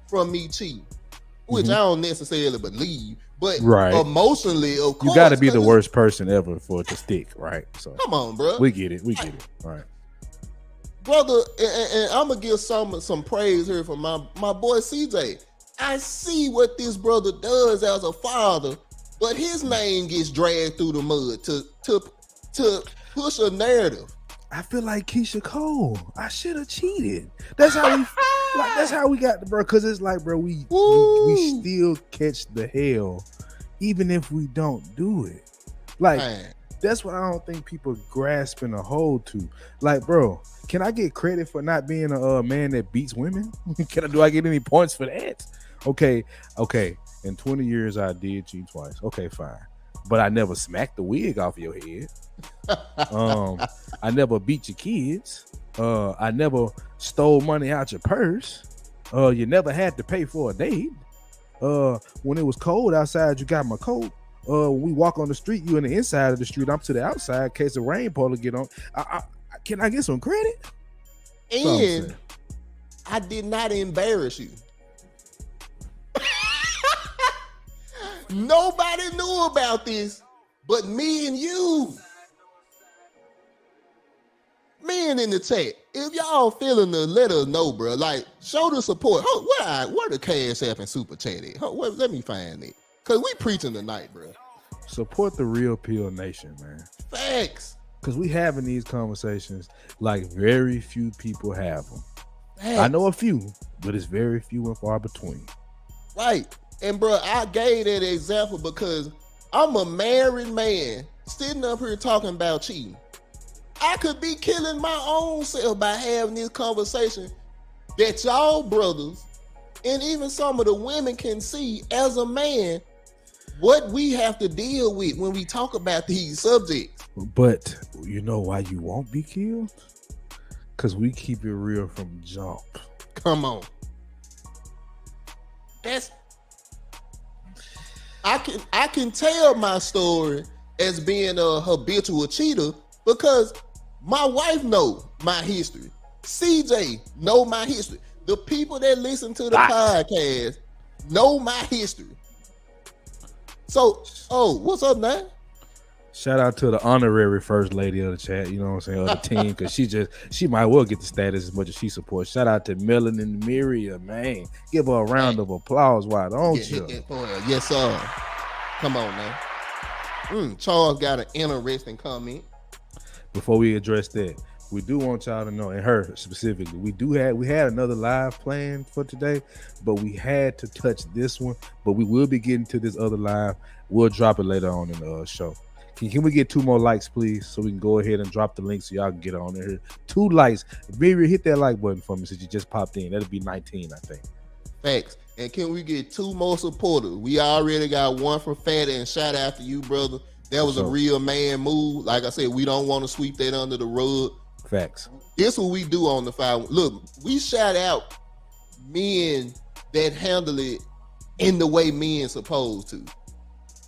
from me cheating, which I don't necessarily believe, but emotionally, of course. You got to be the worst person ever for it to stick, right? So come on, bro. We get it. All right. Brother, and I'm going to give some praise here for my boy CJ. I see what this brother does as a father, but his name gets dragged through the mud to push a narrative. I feel like Keisha Cole. I should have cheated. That's how we got the bro. Because it's like, bro, we still catch the hell, even if we don't do it. Like, that's what I don't think people grasping a hold to. Like, bro, can I get credit for not being a man that beats women? Do I get any points for that? Okay. In 20 years, I did cheat twice. Okay, fine. But I never smacked the wig off your head. I never beat your kids. I never stole money out your purse. You never had to pay for a date. When it was cold outside, you got my coat. we walk on the street, you on the inside of the street, I'm to the outside in case the rain portal get on. Can I get some credit? And I did not embarrass you. Nobody knew about this but me and you. Men in the chat, if y'all feeling the, let us know, bro. Like, show the support. Where the Cash App and Super Chat at? Let me find it. Because we preaching tonight, bro. Support the Real Pill Nation, man. Facts. Because we having these conversations like very few people have them. Facts. I know a few, but it's very few and far between. Right. And, bro, I gave that example because I'm a married man sitting up here talking about cheating. I could be killing my own self by having this conversation that y'all brothers and even some of the women can see as a man what we have to deal with when we talk about these subjects. But you know why you won't be killed? Because we keep it real from jump. Come on. I can tell my story as being a habitual cheater because my wife know my history. CJ know my history. The people that listen to the podcast know my history. So, what's up, man? Shout out to the honorary first lady of the chat, you know what I'm saying, of the team, because she might well get the status as much as she supports. Shout out to Melanin Miria, man. Give her a round of applause, why don't you? Yes, sir. Come on, man. Charles got an interesting comment. Before we address that, we do want y'all to know, and her specifically, we had another live plan for today, but we had to touch this one. But we will be getting to this other live. We'll drop it later on in the show. Can we get 2 more likes, please, so we can go ahead and drop the link so y'all can get on there. 2 likes. Baby, hit that like button for me since you just popped in. That'll be 19, I think. Facts. And can we get 2 more supporters? We already got 1 from Fatty, and shout out to you, brother. That was a real man move. Like I said, we don't want to sweep that under the rug. Facts. This what we do on the fire. Look, we shout out men that handle it in the way men supposed to.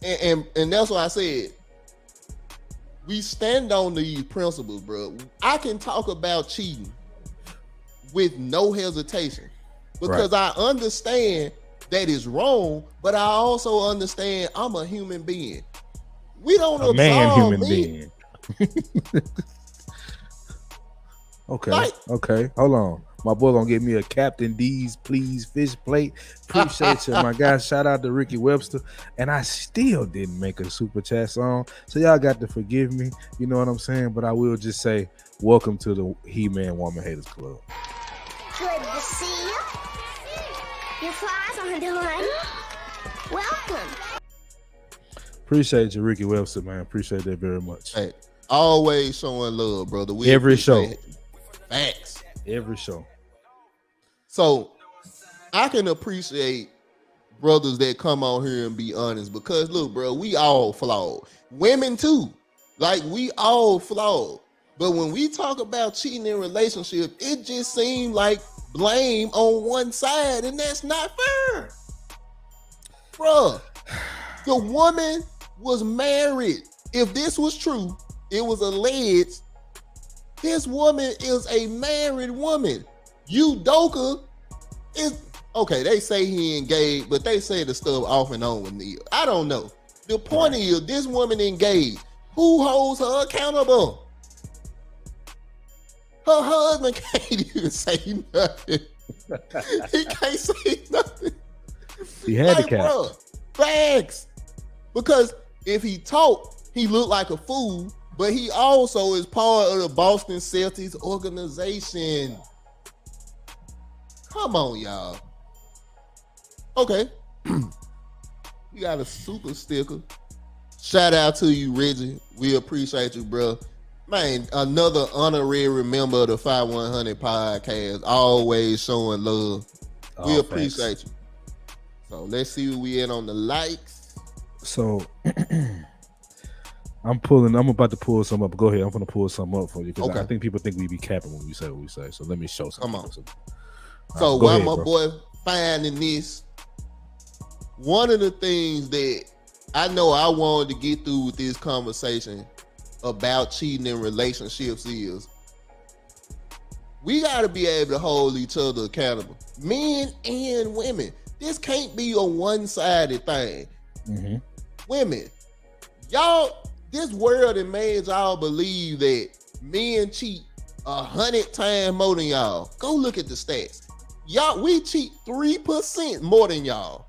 And that's why I said, we stand on these principles, bro. I can talk about cheating with no hesitation because I understand that is wrong, but I also understand I'm a human being. We don't a man human me. being. Okay. Hold on. My boy gonna give me a Captain D's please fish plate. Appreciate you, my guy. Shout out to Ricky Webster. And I still didn't make a super chat song, so y'all got to forgive me. You know what I'm saying? But I will just say, welcome to the He-Man Woman Haters Club. Good to see you. Your flies on the line. Welcome. Appreciate you, Ricky Webster, man. Appreciate that very much. Hey, always showing love, brother. Every show. Facts. Every show. So I can appreciate brothers that come on here and be honest because look, bro, we all flawed. Women too. Like we all flawed. But when we talk about cheating in relationship, it just seems like blame on one side, and that's not fair. Bruh, the woman was married. If this was true, it was alleged. This woman is a married woman. Udoka is, okay, they say he engaged, but they say the stuff off and on with Neil. I don't know. The point is, this woman engaged. Who holds her accountable? Her husband can't even say nothing. He can't say nothing. He handicapped. Bruh, facts. Because if he talked, he looked like a fool, but he also is part of the Boston Celtics organization. Come on, y'all. Okay. We got a super sticker. Shout out to you, Reggie. We appreciate you, bro. Man, another honorary member of the 5100 podcast, always showing love. We appreciate you. So let's see where we at on the likes. So I'm about to pull some up. Go ahead. I'm gonna pull some up for you because I think people think we be capping when we say what we say. So let me show some. Come on. So while my boy finding this, one of the things that I know I wanted to get through with this conversation about cheating in relationships is we got to be able to hold each other accountable, men and women. This can't be a one-sided thing. Mm-hmm. Women, y'all, this world has made y'all believe that men cheat 100 times more than y'all. Go look at the stats. Y'all, we cheat 3% more than y'all.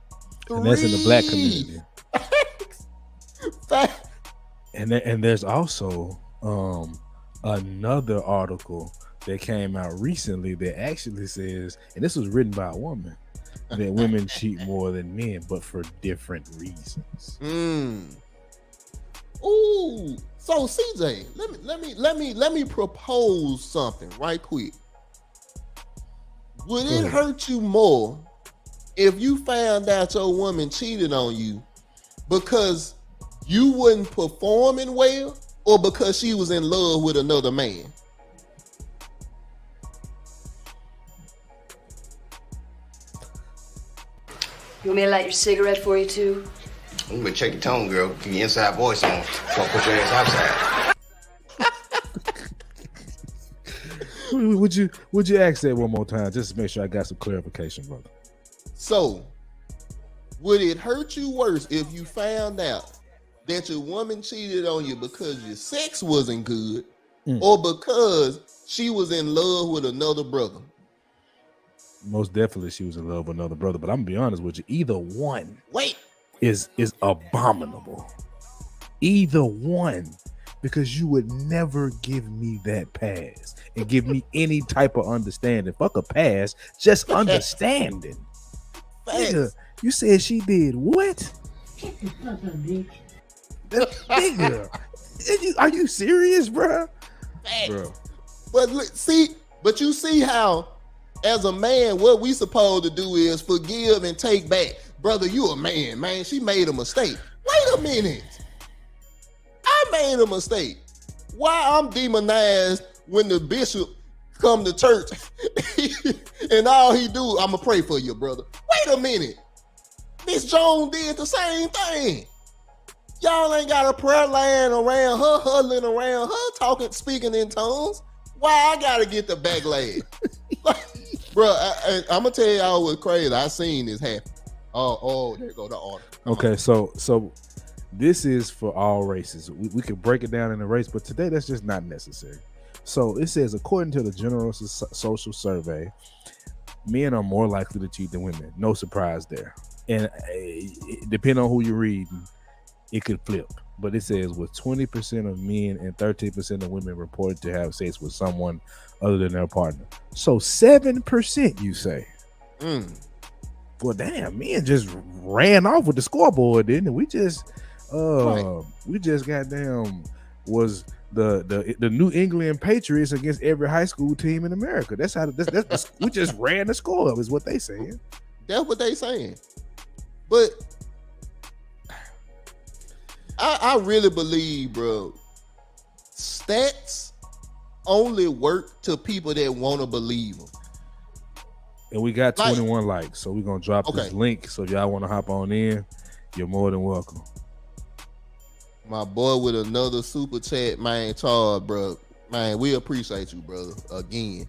And that's in the black community. And there's also another article that came out recently that actually says, and this was written by a woman, that women cheat more than men, but for different reasons. Ooh, so CJ, let me propose something right quick. Would it hurt you more if you found out your woman cheated on you because you wasn't performing well, or because she was in love with another man? You want me to light your cigarette for you too? You better check your tone, girl. Keep your inside voice on. Don't put your ass outside. Would you ask that one more time just to make sure I got some clarification, brother? So, would it hurt you worse if you found out that your woman cheated on you because your sex wasn't good, or because she was in love with another brother? Most definitely she was in love with another brother, but I'm gonna be honest with you, either one is abominable. Either one, because you would never give me that pass and give me any type of understanding. Fuck a pass, just understanding. Nigga, you said she did what? Nigga, are you serious, bro? But you see how, as a man, what we supposed to do is forgive and take back. Brother, you a man. She made a mistake. Wait a minute. I made a mistake. Why I'm demonized when the bishop come to church and all he do, I'ma pray for you, brother. Wait a minute. Miss Jones did the same thing. Y'all ain't got a prayer line around her, huddling around her, talking, speaking in tongues. Why I gotta get the back leg? Bro, I'm gonna tell y'all what's crazy. I seen this happen. Oh, there go the order. Okay, so this is for all races. We could break it down in a race, but today that's just not necessary. So it says, according to the General Social Survey, men are more likely to cheat than women. No surprise there. And depending on who you're reading, it could flip. But it says with 20% of men and 13% of women reported to have sex with someone other than their partner. So 7%, you say? Well, damn, men just ran off with the scoreboard, didn't it? We just goddamn was the New England Patriots against every high school team in America. That's how we just ran the score up, is what they saying. That's what they saying. But I really believe, bro, stats only work to people that want to believe them. And we got 21 likes, so we're gonna drop this link. So if y'all want to hop on in, you're more than welcome. My boy with another super chat, man, Charles, bro. Man, we appreciate you, brother, again.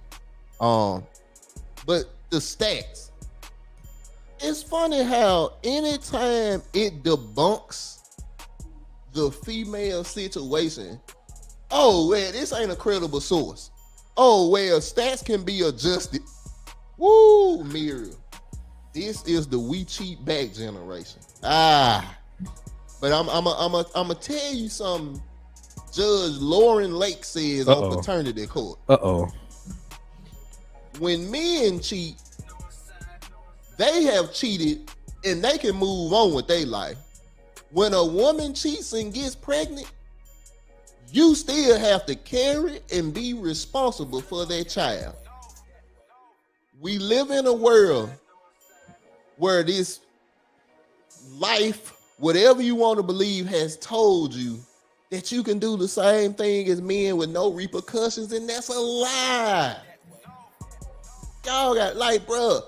But the stats, it's funny how anytime it debunks the female situation, oh, well, this ain't a credible source. Oh, well, stats can be adjusted. Woo, Miriam. This is the we cheat back generation. But I'm tell you something Judge Lauren Lake says on paternity court. When men cheat, they have cheated and they can move on with their life. When a woman cheats and gets pregnant, you still have to carry and be responsible for their child. We live in a world where this life, whatever you want to believe, has told you that you can do the same thing as men with no repercussions, and that's a lie. Y'all got, bro,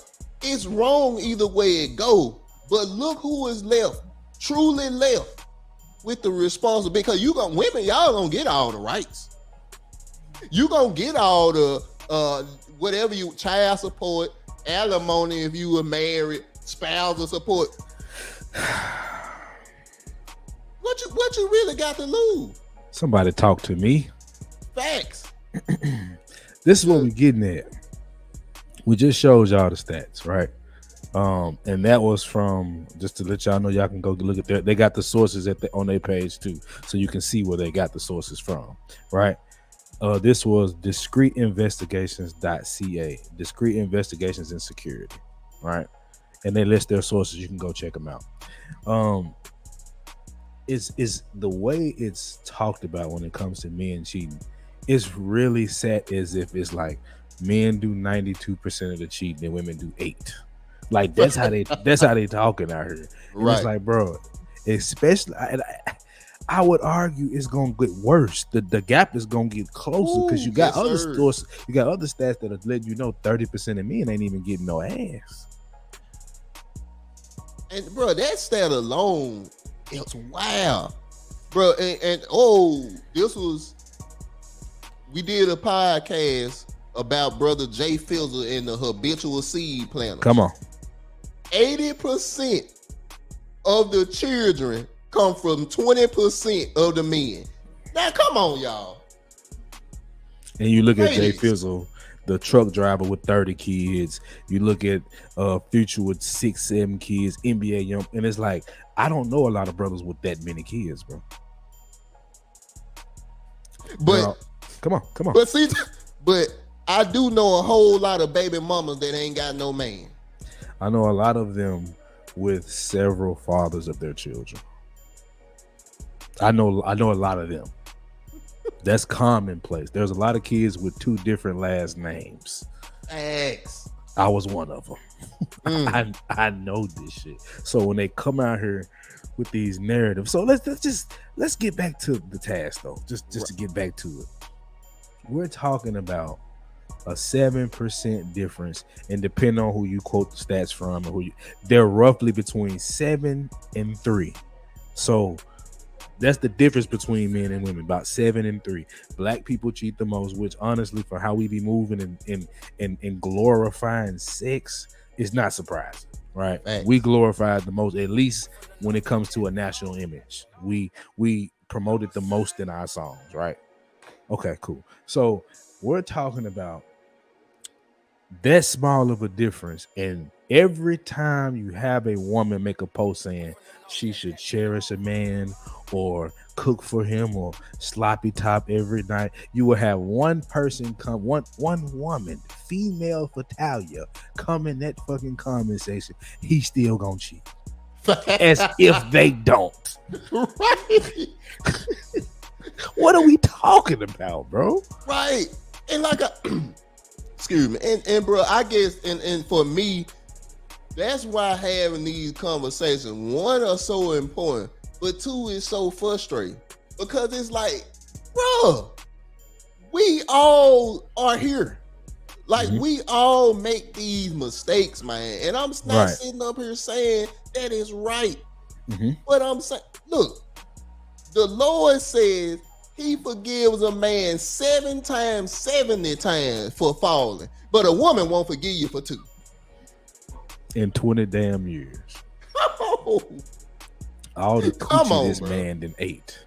it's wrong either way it go, but look who is left truly left with the responsibility, because women, y'all gonna get all the rights. You gonna get all the whatever you child support, alimony if you were married, spousal support. What you really got to lose? Somebody talk to me. Facts. This is what we're getting at. We just showed y'all the stats, right? And that was from, just to let y'all know, y'all can go look at that. They got the sources on their page too, so you can see where they got the sources from, right? This was discreetInvestigations.ca, Discreet Investigations in Security, right? And they list their sources. You can go check them out. Is the way it's talked about when it comes to men cheating, it's really set as if it's like men do 92% of the cheating and women do 8%. Like that's how they talking out here. And Right. It's like, bro, especially I would argue it's gonna get worse. The gap is gonna get closer because you got other sources, you got other stats that are letting you know 30% of men ain't even getting no ass. And bro, that stat alone, it's wild, bro. And we did a podcast about brother Jay Fizzle and the habitual seed planter. Come on. 80% of the children come from 20% of the men. Now, come on, y'all. And you look at Jay Fizzle, the truck driver with 30 kids. You look at Future with 6-7 kids, NBA young, and it's like, I don't know a lot of brothers with that many kids, bro. But come on. But I do know a whole lot of baby mamas that ain't got no man. I know a lot of them with several fathers of their children. I know a lot of them. That's commonplace. There's a lot of kids with 2 different last names. X. I was one of them. I know this shit. So when they come out here with these narratives, so let's get back to the task though. Just to get back to it. We're talking about a 7% difference, and depending on who you quote the stats from, and they're roughly between 7 and 3. So that's the difference between men and women, about 7 and 3. Black people cheat the most, which honestly, for how we be moving and glorifying sex, is not surprising, right? Thanks. We glorify the most, at least when it comes to a national image. We promote it the most in our songs, right? Okay, cool. So we're talking about that small of a difference, and every time you have a woman make a post saying she should cherish a man or cook for him or sloppy top every night, you will have one person come, one woman, female Fatalia, come in that fucking comment section. He's still gonna cheat, as if they don't. Right. What are we talking about, bro? Right. And like excuse me. And bro, I guess and for me, that's why having these conversations, 1, are so important, but 2 is so frustrating. Because it's like, bro, we all are here. Like, we all make these mistakes, man. And I'm not sitting up here saying that is right. But I'm saying, look, the Lord says he forgives a man 7 times, 70 times for falling. But a woman won't forgive you for 2. In 20 damn years. Oh. All the coochie this man done ate.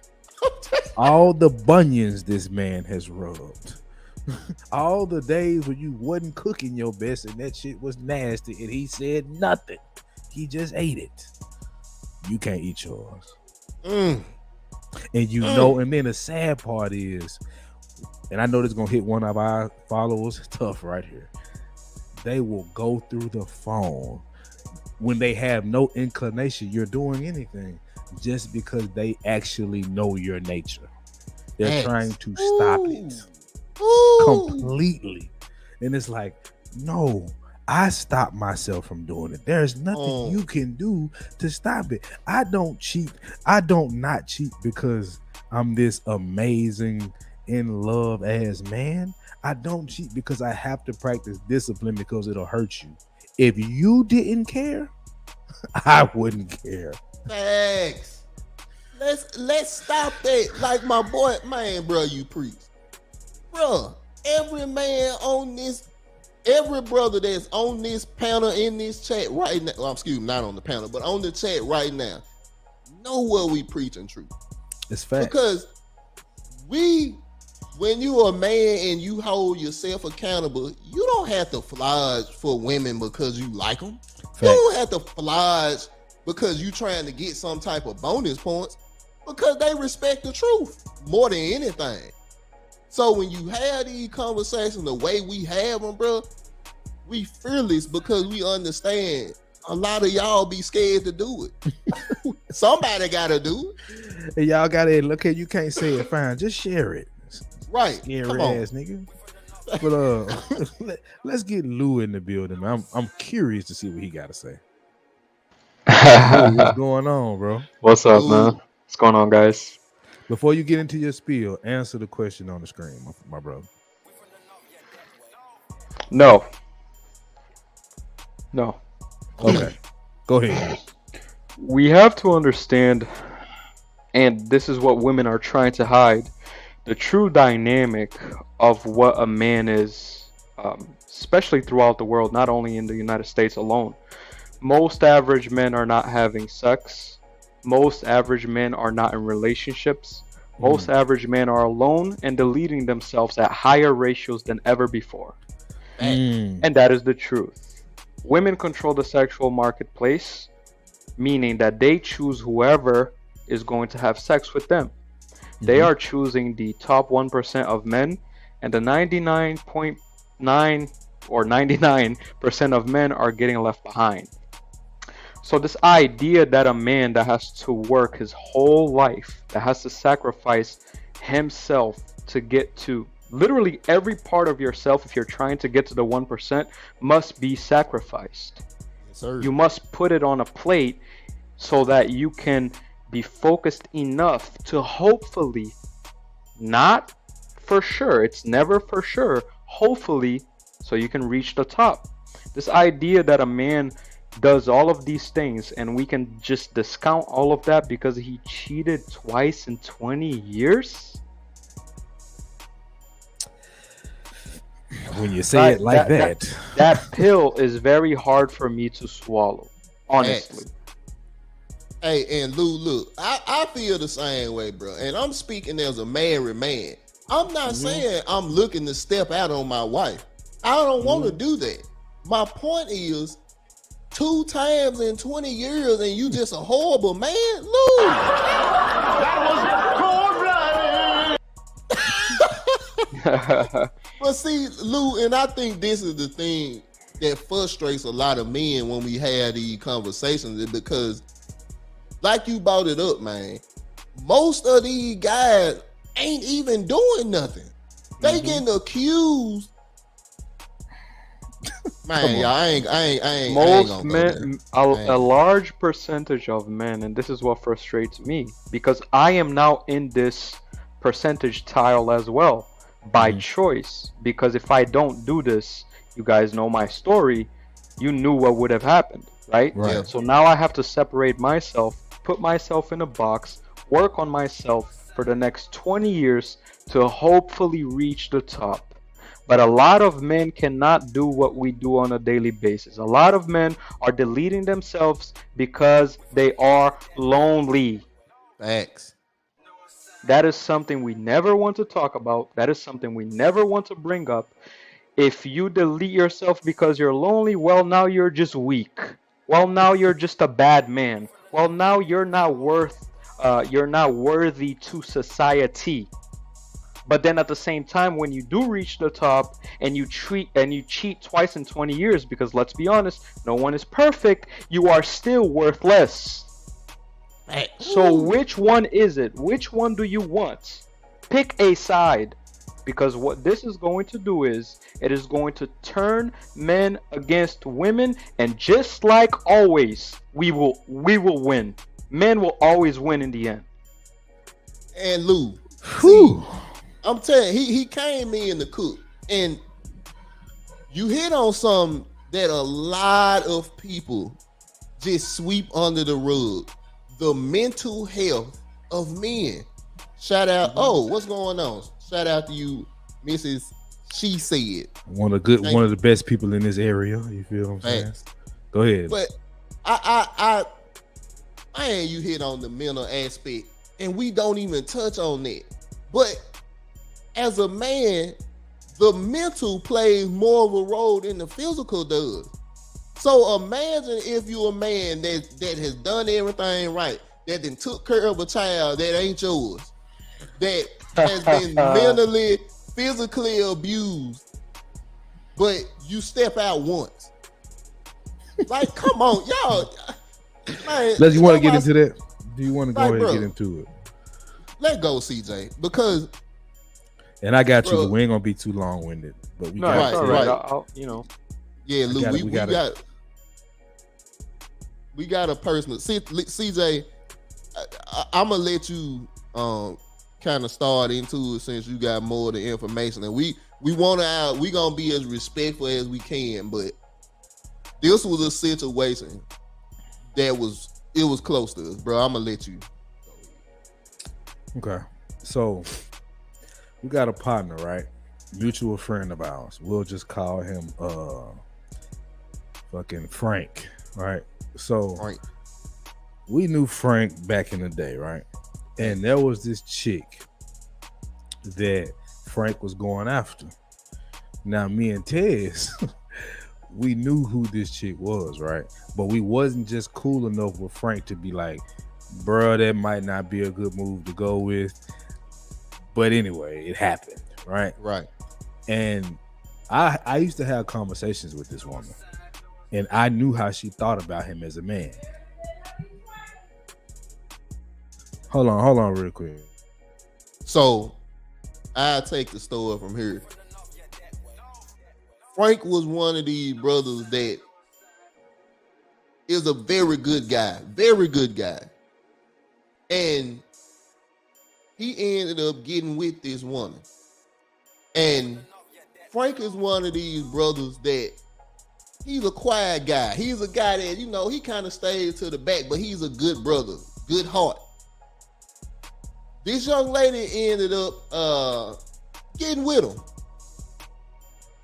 All the bunions this man has rubbed. All the days when you wasn't cooking your best and that shit was nasty and he said nothing. He just ate it. You can't eat yours. And you know, and then the sad part is, and I know this is gonna hit one of our followers tough right here. They will go through the phone when they have no inclination you're doing anything, just because they actually know your nature. They're trying to stop it completely. And it's like, no, I stop myself from doing it. There's nothing you can do to stop it. I don't cheat. I don't not cheat because I'm this amazing in love as man. I don't cheat because I have to practice discipline because it'll hurt you. If you didn't care, I wouldn't care. Facts. Let's stop that. Like my boy, man, bro, you preach. Bro, every man on this, every brother that's on this panel in this chat right now, well, excuse me, not on the panel, but on the chat right now, know what we preaching truth. It's fact. Because when you a man and you hold yourself accountable, you don't have to flodge for women because you like them. Fact. You don't have to flodge because you trying to get some type of bonus points, because they respect the truth more than anything. So when you have these conversations the way we have them, bro, we fearless because we understand a lot of y'all be scared to do it. Somebody got to do it. And y'all got to look at, you can't say it, fine, just share it. Right. Scary Come on. ass nigga. But let's get Lou in the building, man. I'm curious to see what he got to say. Lou, what's going on, bro? What's up, man? What's going on, guys? Before you get into your spiel, answer the question on the screen, my brother. No. Okay. Go ahead. We have to understand, and this is what women are trying to hide, the true dynamic of what a man is, especially throughout the world, not only in the United States alone. Most average men are not having sex. Most average men are not in relationships. Most average men are alone and deleting themselves at higher ratios than ever before. And that is the truth. Women control the sexual marketplace, meaning that they choose whoever is going to have sex with them. They are choosing the top 1% of men, and the 99.9 or 99% of men are getting left behind. So this idea that a man that has to work his whole life, that has to sacrifice himself to get to literally every part of yourself, if you're trying to get to the 1%, must be sacrificed. Yes, sir. You must put it on a plate so that you can be focused enough to hopefully, not for sure, it's never for sure, hopefully, so you can reach the top. This idea that a man does all of these things and we can just discount all of that because he cheated twice in 20 years? When you say it like that pill is very hard for me to swallow, honestly. Hey, and Lou, look, I feel the same way, bro. And I'm speaking as a married man. I'm not saying I'm looking to step out on my wife. I don't want to do that. My point is, 2 times in 20 years and you just a horrible man, Lou. That was cold-blooded. But see, Lou, and I think this is the thing that frustrates a lot of men when we have these conversations, is because, like you brought it up, man, most of these guys ain't even doing nothing. They getting accused. Man, y'all, I ain't Most men, a large percentage of men, and this is what frustrates me, because I am now in this percentage tile as well, by choice. Because if I don't do this, you guys know my story, you knew what would have happened, right? Right. So now I have to separate myself, put myself in a box, work on myself for the next 20 years to hopefully reach the top. But a lot of men cannot do what we do on a daily basis. A lot of men are deleting themselves because they are lonely. Facts. That is something we never want to talk about. That is something we never want to bring up. If you delete yourself because you're lonely, well, now you're just weak. Well, now you're just a bad man. Well, now you're not worthy to society. But then at the same time, when you do reach the top and you cheat twice in 20 years, because let's be honest, no one is perfect, you are still worthless. So which one is it? Which one do you want? Pick a side. Because what this is going to do is, it is going to turn men against women, and just like always, we will win. Men will always win in the end. And Lou, see, I'm telling you, he came in to cook, and you hit on something that a lot of people just sweep under the rug. the mental health of men. Shout out, what's going on? Shout out to you, Mrs. She Said. One of the best people in this area. You feel what I'm saying? Go ahead. But man, you hit on the mental aspect, and we don't even touch on that. But as a man, the mental plays more of a role than the physical does. So imagine if you're a man that has done everything right, that then took care of a child that ain't yours, that has been mentally, physically abused, but you step out once. Like, come on, y'all. Man, you want to get into that? Do you want to go ahead and get into it? Let go, CJ, because. And I got you. We ain't gonna be too long-winded, but we got right. Yeah, Lou, we got a personal. CJ, I'm gonna let you kind of start into it since you got more of the information, and we gonna be as respectful as we can, but this was a situation that was close to us, bro. I'm gonna let you. Okay, so we got a partner, right? Mutual friend of ours. We'll just call him fucking Frank, right? So Frank. We knew Frank back in the day, right? And there was this chick that Frank was going after. Now, me and Tez, we knew who this chick was, right? But we wasn't just cool enough with Frank to be like, bruh, that might not be a good move to go with. But anyway, it happened, right? Right. And I used to have conversations with this woman, and I knew how she thought about him as a man. Hold on real quick. So I'll take the story from here. Frank was one of these brothers that is a very good guy. And he ended up getting with this woman. And Frank is one of these brothers that he's a quiet guy. He's a guy that, he kind of stays to the back, but he's a good brother, good heart. This young lady ended up getting with him.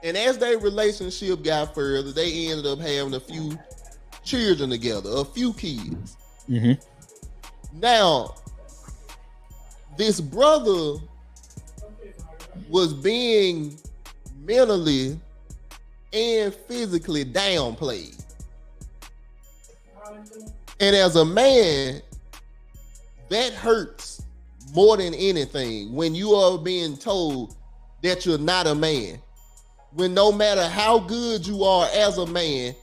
And as their relationship got further, they ended up having a few children together, a few kids. Mm-hmm. Now, this brother was being mentally and physically downplayed. And as a man, that hurts more than anything when you are being told that you're not a man. When no matter how good you are as a man,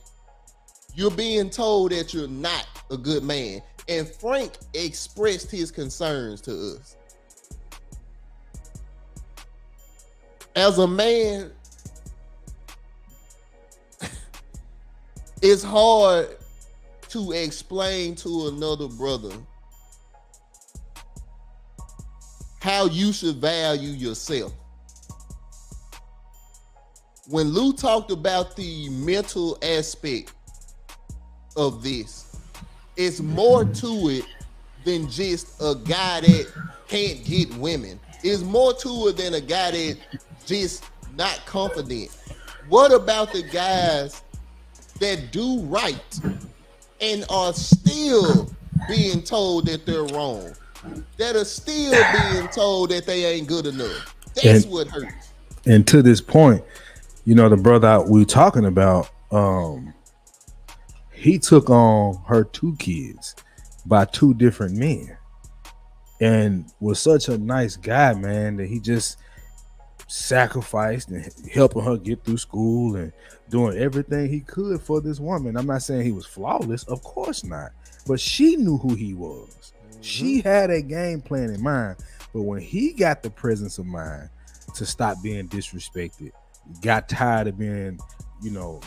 you're being told that you're not a good man. And Frank expressed his concerns to us. As a man, it's hard to explain to another brother how you should value yourself. When Lou talked about the mental aspect of this, it's more to it than just a guy that can't get women. It's more to it than a guy that just not confident. What about the guys that do right and are still being told that they're wrong? That are still being told that they ain't good enough. That's what hurts. And to this point, the brother we talking about, he took on her 2 kids by 2 different men, and was such a nice guy, man, that he just sacrificed and helping her get through school and doing everything he could for this woman. I'm not saying he was flawless, of course not, but she knew who he was. She had a game plan in mind, but when he got the presence of mind to stop being disrespected, got tired of being,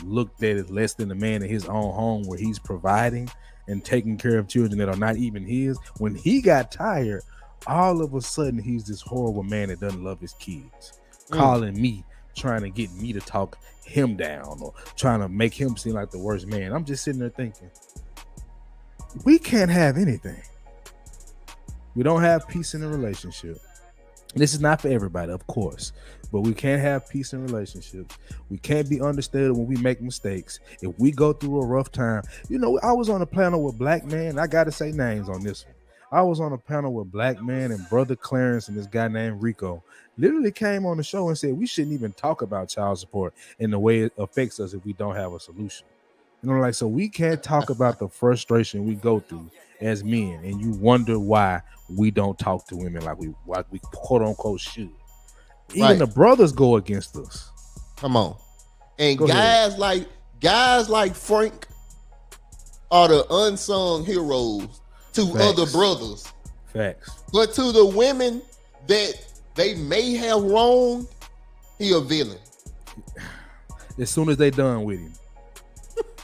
looked at as less than a man in his own home where he's providing and taking care of children that are not even his. When he got tired, all of a sudden he's this horrible man that doesn't love his kids, calling me, trying to get me to talk him down or trying to make him seem like the worst man. I'm just sitting there thinking, we can't have anything. We don't have peace in a relationship. This is not for everybody, of course, but we can't have peace in relationships. We can't be understood when we make mistakes. If we go through a rough time, I was on a panel with Black Man. I got to say names on this one. I was on a panel with Black Man and Brother Clarence and this guy named Rico. Literally came on the show and said we shouldn't even talk about child support and the way it affects us if we don't have a solution. So we can't talk about the frustration we go through as men, and you wonder why we don't talk to women like we quote unquote should. Even the brothers go against us. Come on. And Go guys ahead. like Frank are the unsung heroes to Facts. other brothers. Facts. But to the women that they may have wronged, he a villain. As soon as they done with him.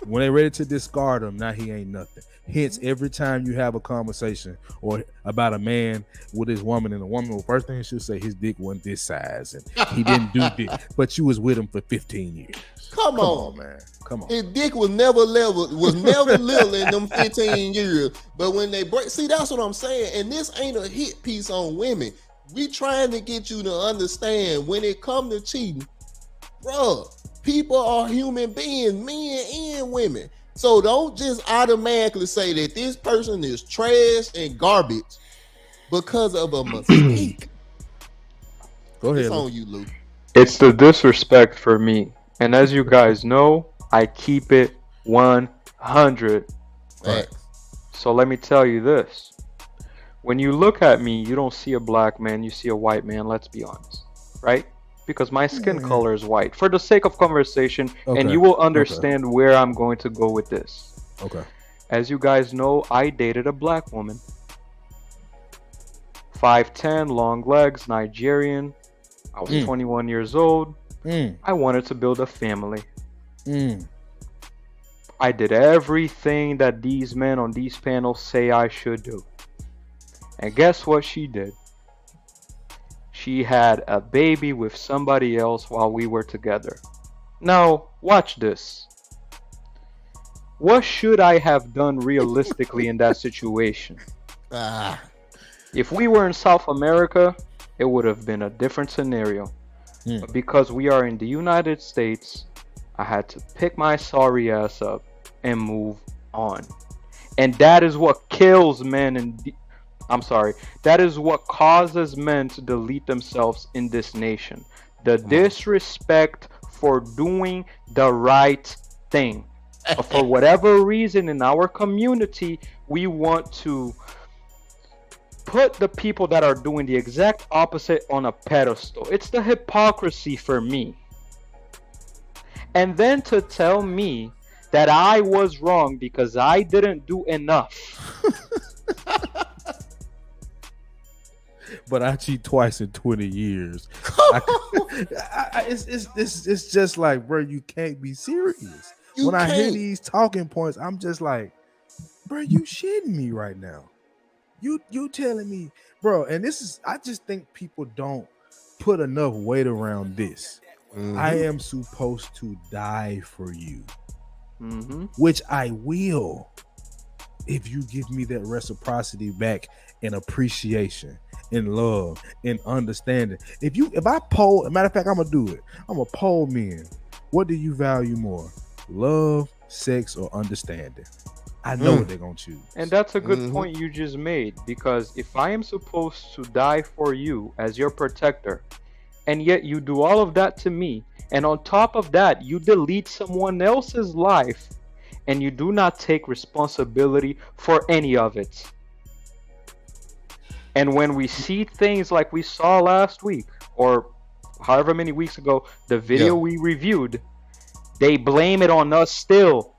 When they ready to discard him, now he ain't nothing. Hence, every time you have a conversation or about a man with his woman, and the woman, the first thing she'll say, his dick wasn't this size and he didn't do this, but you was with him for 15 years. Come on, man. Come on. His dick was never little in them 15 years. But when they break, see, that's what I'm saying. And this ain't a hit piece on women. We trying to get you to understand when it come to cheating, bro, people are human beings, men and women. So don't just automatically say that this person is trash and garbage because of a mistake. Go ahead. It's on you, Lou. It's the disrespect for me. And as you guys know, I keep it 100. Right. So let me tell you this. When you look at me, you don't see a black man, you see a white man, let's be honest. Right? Because my skin color is white. For the sake of conversation, and you will understand where I'm going to go with this. Okay. As you guys know, I dated a black woman. 5'10", long legs, Nigerian. I was 21 years old. I wanted to build a family. I did everything that these men on these panels say I should do. And guess what she did? She had a baby with somebody else while we were together. Now, watch this. What should I have done realistically in that situation? If we were in South America, it would have been a different scenario. But because we are in the United States, I had to pick my sorry ass up and move on. And that is what kills men and that is what causes men to delete themselves in this nation. The disrespect for doing the right thing. For whatever reason in our community, we want to put the people that are doing the exact opposite on a pedestal. It's the hypocrisy for me. And then to tell me that I was wrong because I didn't do enough. But I cheat twice in 20 years. It's just like, bro, you can't be serious. I hear these talking points, I'm just like, bro, you shitting me right now. You telling me, bro, and I just think people don't put enough weight around this. I am supposed to die for you, which I will if you give me that reciprocity back in appreciation, in love, in understanding. If I poll, matter of fact, I'm gonna do it. I'm gonna poll men. What do you value more, love, sex, or understanding? I know what they're gonna choose. And that's a good point you just made, because if I am supposed to die for you as your protector, and yet you do all of that to me, and on top of that you delete someone else's life, and you do not take responsibility for any of it. And when we see things like we saw last week, or however many weeks ago, the video we reviewed, they blame it on us still.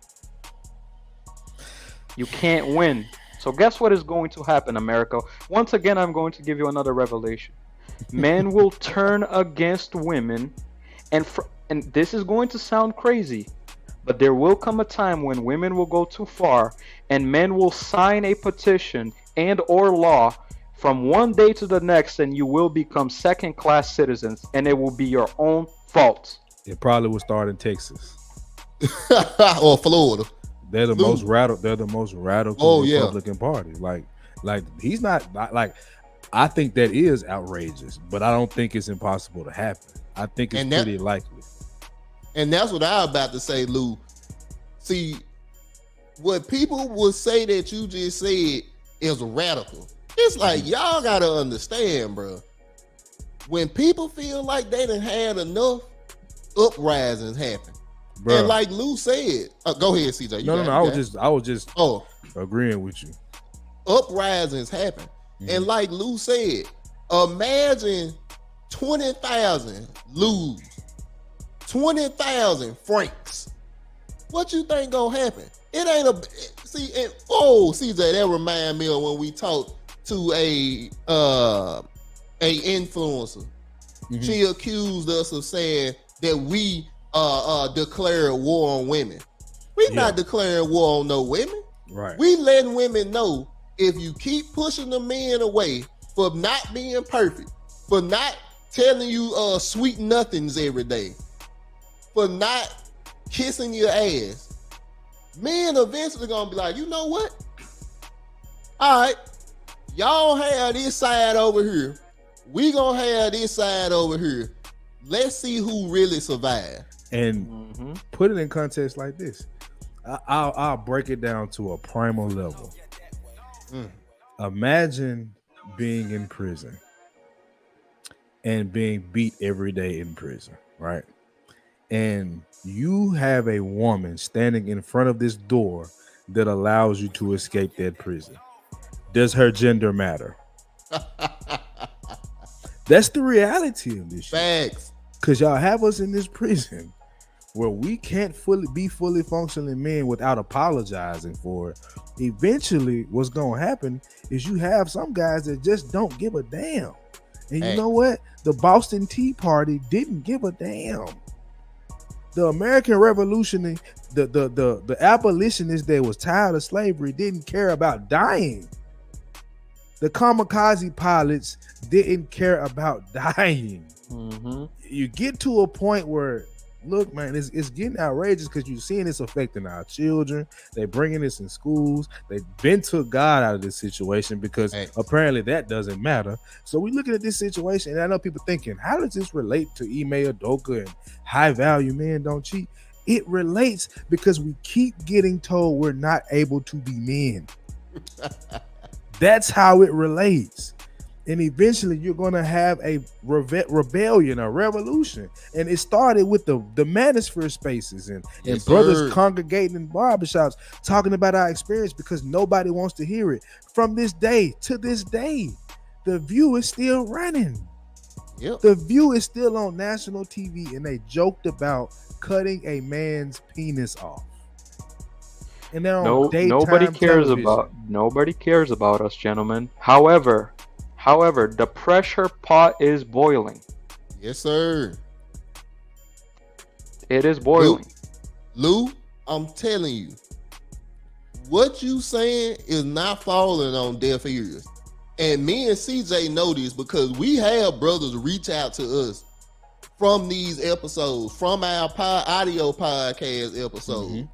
You can't win. So guess what is going to happen, America? Once again, I'm going to give you another revelation. Men will turn against women, and this is going to sound crazy, but there will come a time when women will go too far, and men will sign a petition and or law from one day to the next, and you will become second-class citizens, and it will be your own fault. It probably will start in Texas or Florida. They're the most radical. They're the most radical Republican Party. Like, Like he's not like. I think that is outrageous, but I don't think it's impossible to happen. I think it's pretty likely. And that's what I was about to say, Lou. See, what people would say that you just said is radical. It's like y'all gotta understand, bro. When people feel like they done had enough, uprisings happen. Bruh. And like Lou said, go ahead, CJ. No. I was just agreeing with you. Uprisings happen. And like Lou said, imagine 20,000 lose, 20,000 francs. What you think gonna happen? It ain't CJ, that remind me of when we talked to a influencer. She accused us of saying that we declare war on women. We not declaring war on no women. Right. We letting women know, if you keep pushing the men away for not being perfect, for not telling you sweet nothings every day, for not kissing your ass, men eventually gonna be like, you know what? All right, y'all have this side over here. We gonna have this side over here. Let's see who really survived. And put it in context like this. I'll break it down to a primal level. Imagine being in prison and being beat every day in prison, right? And you have a woman standing in front of this door that allows you to escape that prison. Does her gender matter? That's the reality of this shit. Facts. Because y'all have us in this prison where we can't be fully functioning men without apologizing for it. Eventually, what's going to happen is you have some guys that just don't give a damn. And you know what? The Boston Tea Party didn't give a damn. The American Revolution, the abolitionists that was tired of slavery didn't care about dying. The kamikaze pilots didn't care about dying. You get to a point where, look, man, it's getting outrageous because you're seeing this affecting our children. They're bringing this in schools. They've been took God out of this situation because apparently that doesn't matter. So we're looking at this situation, and I know people thinking, how does this relate to Ime Udoka and high value men don't cheat? It relates because we keep getting told we're not able to be men. That's how it relates. And eventually you're going to have a rebellion, a revolution. And it started with the manosphere spaces and brothers congregating in barbershops talking about our experience because nobody wants to hear it. From this day to this day, The View is still running. The View is still on national TV, and they joked about cutting a man's penis off. And they're on daytime television. Nobody cares about us, gentlemen. However, the pressure pot is boiling. Yes, sir. It is boiling. Lou, I'm telling you, what you saying is not falling on deaf ears. And me and CJ know this because we have brothers reach out to us from these episodes, from our audio podcast episodes.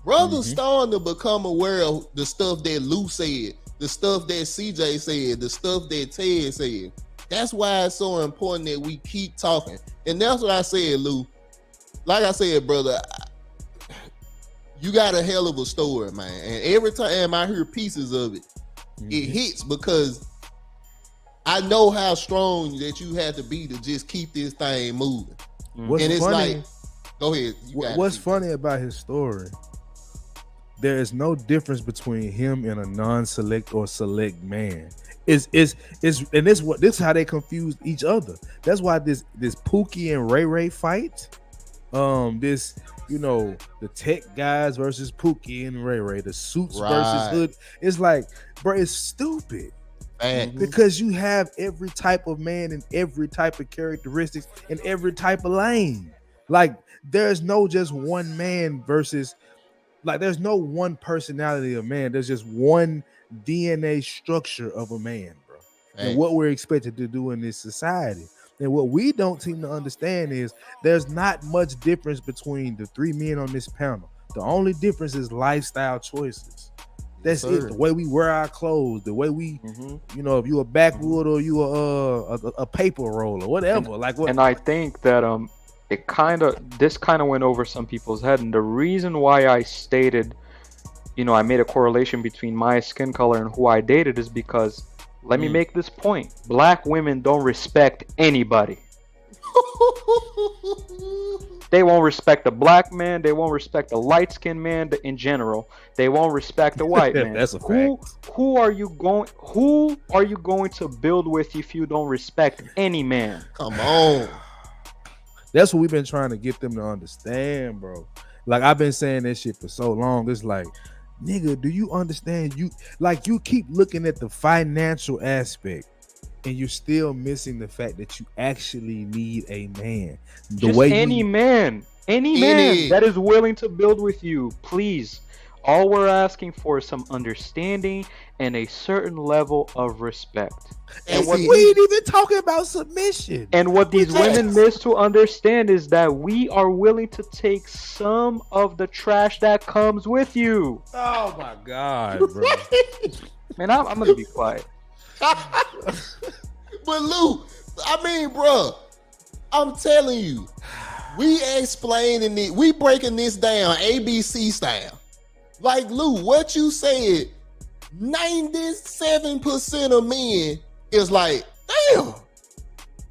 Brothers starting to become aware of the stuff that Lou said, the stuff that CJ said, the stuff that Ted said. That's why it's so important that we keep talking. And that's what I said, Lou. Like I said, brother, you got a hell of a story, man. And every time I hear pieces of it, it hits because I know how strong that you have to be to just keep this thing moving. What's and it's funny, like, go ahead. What's funny about his story, there is no difference between him and a non-select or select man. And this how they confuse each other. That's why this Pookie and Ray Ray fight, this, you know, the tech guys versus Pookie and Ray Ray, the suits versus hood. It's like, bro, it's stupid. Because you have every type of man and every type of characteristics in every type of lane. Like, there's no just one man versus, like, there's no one personality of man. There's just one DNA structure of a man, bro. And what we're expected to do in this society. And what we don't seem to understand is there's not much difference between the three men on this panel. The only difference is lifestyle choices. That's Yes, it. sir. The way we wear our clothes, the way we, you know, if you a backwood or you a paper roller, whatever. Like what? And I think that this kind of went over some people's head, and the reason why I stated, you know, I made a correlation between my skin color and who I dated is because, let me make this point: black women don't respect anybody. They won't respect a black man. They won't respect a light-skinned man in general. They won't respect a white man. That's a fact. Who are you going to build with if you don't respect any man? Come on. That's what we've been trying to get them to understand, bro. Like I've been saying this shit for so long. It's like, nigga, do you understand? You keep looking at the financial aspect, and you're still missing the fact that you actually need a man. Any man that is willing to build with you, please. All we're asking for is some understanding and a certain level of respect. And we ain't even talking about submission. And what these women miss to understand is that we are willing to take some of the trash that comes with you. Oh my God, bro. Man, I'm gonna be quiet. But Lou, I mean, bro, I'm telling you, we explaining it, we breaking this down ABC style. Like Lou, what you said, 97% of men is like, damn,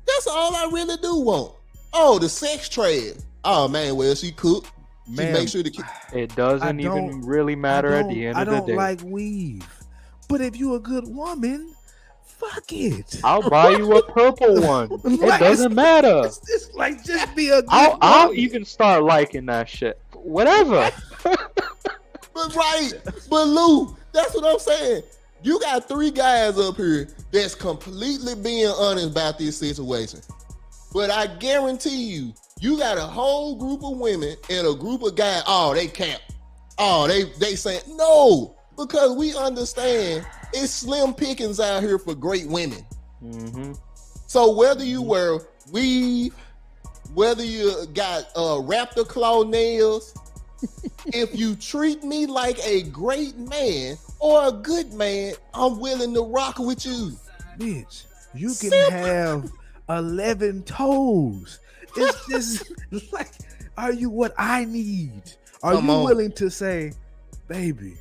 that's all I really do want. Oh, the sex trade. Oh man, well she cook. She make sure the it doesn't even really matter at the end of the day. I don't like weave, but if you a good woman, fuck it. I'll buy you a purple one. It doesn't matter. It's like just be a good I'll even start liking that shit. Whatever. But Lou, that's what I'm saying. You got 3 guys up here that's completely being honest about this situation. But I guarantee you, you got a whole group of women and a group of guys. Oh, they camp. Oh, they saying no, because we understand it's slim pickings out here for great women. So whether you wear weave, whether you got raptor claw nails, if you treat me like a great man or a good man, I'm willing to rock with you. Bitch, you can have 11 toes. It's just like, are you what I need? Are you willing to say, baby,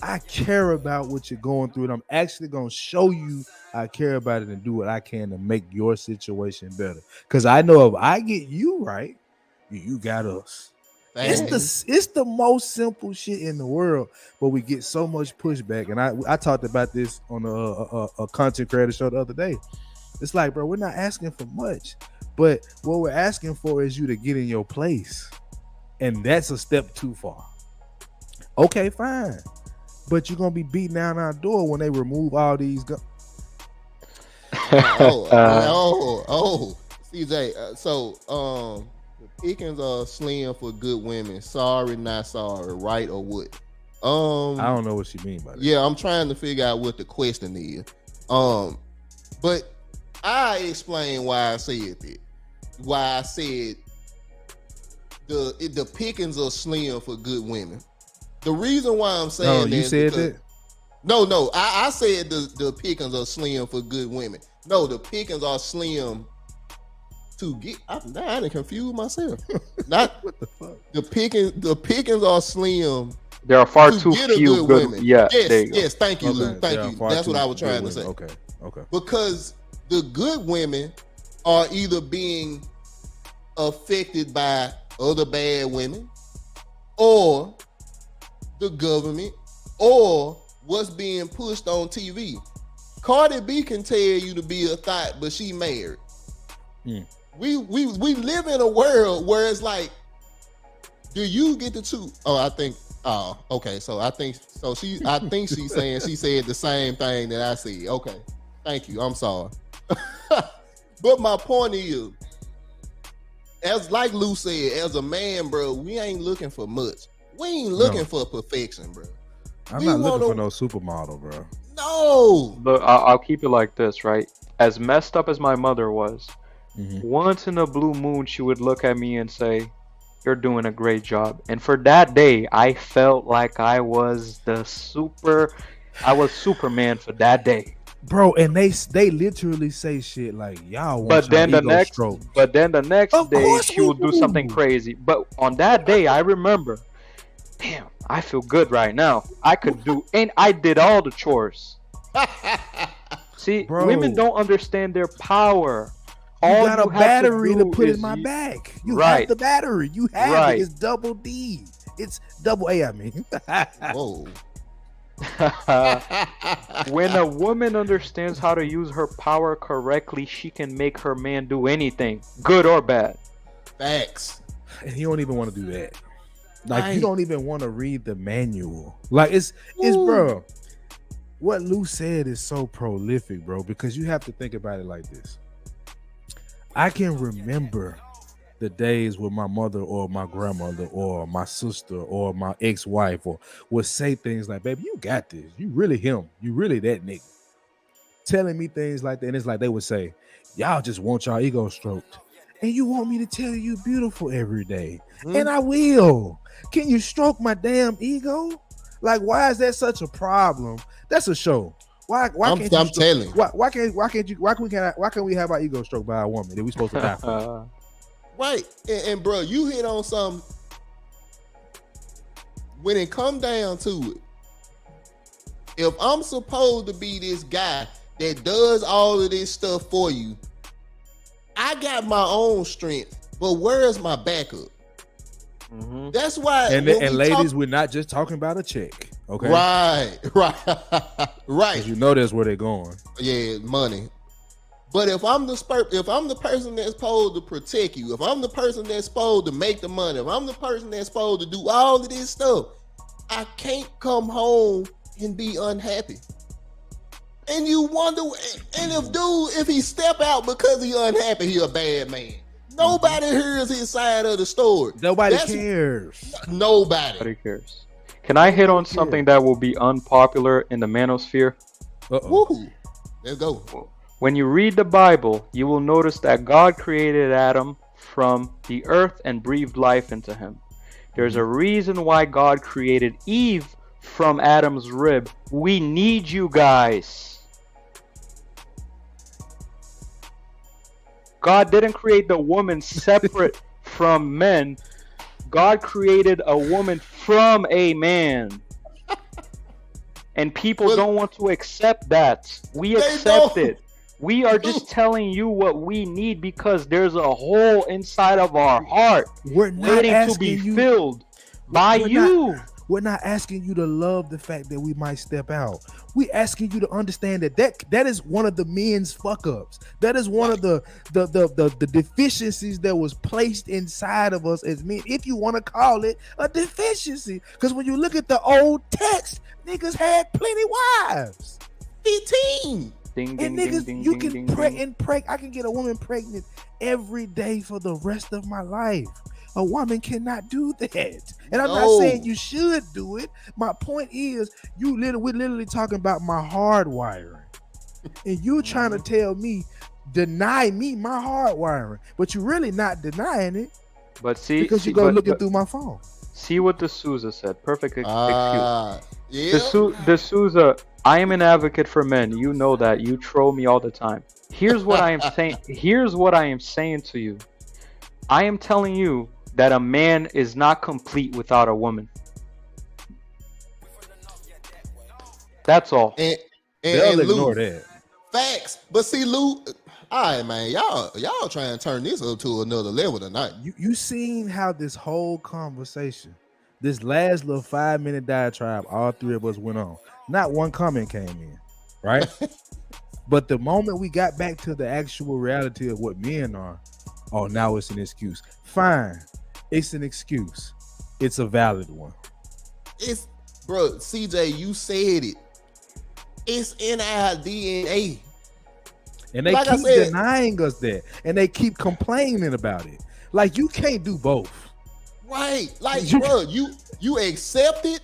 I care about what you're going through, and I'm actually going to show you I care about it and do what I can to make your situation better? Because I know if I get you right, you got us. It's the most simple shit in the world, but we get so much pushback. And I talked about this on a content creator show the other day. It's like, bro, we're not asking for much, but what we're asking for is you to get in your place, and that's a step too far. Okay, fine, but you're gonna be beating down our door when they remove all these guns. CJ. So pickings are slim for good women. Sorry, not sorry, right or what? I don't know what you mean by that. Yeah, I'm trying to figure out what the question is. But I explain why I said that. Why I said the pickings are slim for good women. The reason why I'm saying you said that? No, I said the pickings are slim for good women. No, the pickings are slim to get. I didn't confuse myself. Not what the fuck. The pickings are slim. There are far too few good women. Yeah. Yes. Thank you, Lou. Thank you. That's what I was trying to say. Okay. Because the good women are either being affected by other bad women, or the government, or what's being pushed on TV. Cardi B can tell you to be a thought, but she married. We live in a world where it's like, do you get to choose? Okay. So I think she's saying she said the same thing that I said. Okay, thank you. I'm sorry. But my point is, as like Lou said, as a man, bro, we ain't looking for much. We ain't looking for perfection, bro. I'm not looking for no supermodel, bro. No. But I'll keep it like this, right? As messed up as my mother was, once in a blue moon, she would look at me and say, You're doing a great job. And for that day, I felt like I was Superman for that day. Bro, and they literally say shit like, y'all want But then y'all the ego next stroked. but then the next Of day course she we will do something do. crazy. But on that day, I remember, damn, I feel good right now. I could do, and I did all the chores. See, Bro. women don't understand their power. You All got a you have battery to do put is in my you- back. You Right. have the battery. You have Right. it. It's double D. It's double A, I mean. Whoa. When a woman understands how to use her power correctly, she can make her man do anything, good or bad. Facts. And he don't even want to do that. Like, you Right. don't even want to read the manual. Like, it's bro. What Lou said is so prolific, bro, because you have to think about it like this. I can remember the days where my mother or my grandmother or my sister or my ex-wife or would say things like, baby, you got this. You really him. You really that nigga. Telling me things like that. And it's like they would say, y'all just want y'all ego stroked. And you want me to tell you beautiful every day. And I will. Can you stroke my damn ego? Like, why is that such a problem? That's a show. Why can't you I'm telling. why can't we have our ego stroked by a woman that we supposed to die for? Right. And bro, you hit on something. When it come down to it, if I'm supposed to be this guy that does all of this stuff for you, I got my own strength, but where's my backup? Mm-hmm. That's why. And ladies, we're not just talking about a check, okay? Right. Because you know that's where they're going. Yeah, money. But if I'm the person that's supposed to protect you, if I'm the person that's supposed to make the money, if I'm the person that's supposed to do all of this stuff, I can't come home and be unhappy. And you wonder, and if he step out because he unhappy, he a bad man. Nobody hears his side of the story. Nobody cares. Nobody cares. Can I hit on something that will be unpopular in the manosphere? Woo. Let's go. When you read the Bible, you will notice that God created Adam from the earth and breathed life into him. There's a reason why God created Eve from Adam's rib. We need you guys. God didn't create the woman separate from men. God created a woman from a man. And people don't want to accept that. We accept it. We are just telling you what we need because there's a hole inside of our heart waiting to be filled by you. We're not asking you to love the fact that we might step out. We're asking you to understand that is one of the men's fuck ups. That is one of the deficiencies that was placed inside of us as men, if you want to call it a deficiency. Because when you look at the old text, niggas had plenty wives. 15. Ding, And ding, niggas, ding, you ding, can ding, pray. I can get a woman pregnant every day for the rest of my life. A woman cannot do that. And I'm not saying you should do it. My point is, we're literally talking about my hard wiring. And you trying to tell me, deny me my hard wiring. But you're really not denying it. But see, because you go looking through my phone. See what the Souza said. Perfect excuse. Yeah. The Souza, I am an advocate for men. You know that. You troll me all the time. Here's what I am saying. Here's what I am saying to you. I am telling you that a man is not complete without a woman. That's all. And They'll Lou, ignore that. Facts. But see, Lou, all right, man, y'all trying to turn this up to another level tonight. You seen how this whole conversation, this last little 5-minute diatribe, all three of us went on. Not one comment came in, right? But the moment we got back to the actual reality of what men are, oh, now it's an excuse. Fine. It's an excuse. It's a valid one. It's, bro, CJ, you said it. It's in our DNA. And they keep denying us that. And they keep complaining about it. Like, you can't do both. Right. Like, bro, you accept it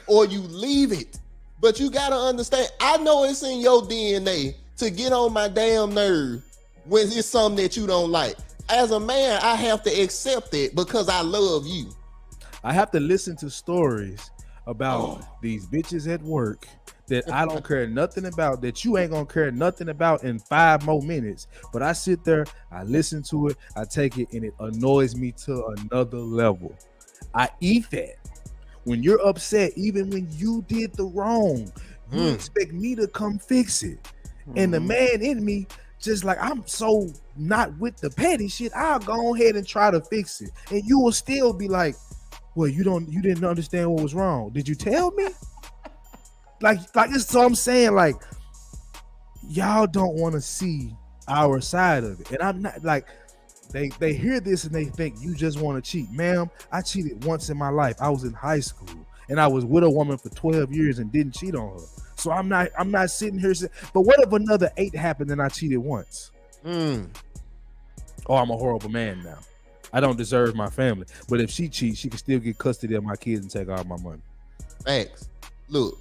or you leave it. But you got to understand, I know it's in your DNA to get on my damn nerve when it's something that you don't like. as a man, I have to accept it because I love you. I have to listen to stories about these bitches at work that I don't care nothing about, that you ain't gonna care nothing about in 5 more minutes. But I sit there, I listen to it, I take it, and it annoys me to another level. I eat that. When you're upset, even when you did the wrong, you expect me to come fix it. And the man in me, just like, I'm so not with the petty shit, I'll go ahead and try to fix it. And you will still be like, well, you didn't understand what was wrong. Did you tell me? like it's so I'm saying, like, y'all don't want to see our side of it. And I'm not like, they hear this and they think you just want to cheat. Ma'am, I cheated once in my life. I was in high school and I was with a woman for 12 years and didn't cheat on her. So I'm not sitting here saying, but what if another 8 happened and I cheated once? Oh, I'm a horrible man now. I don't deserve my family. But if she cheats, she can still get custody of my kids and take all my money. Thanks. Look,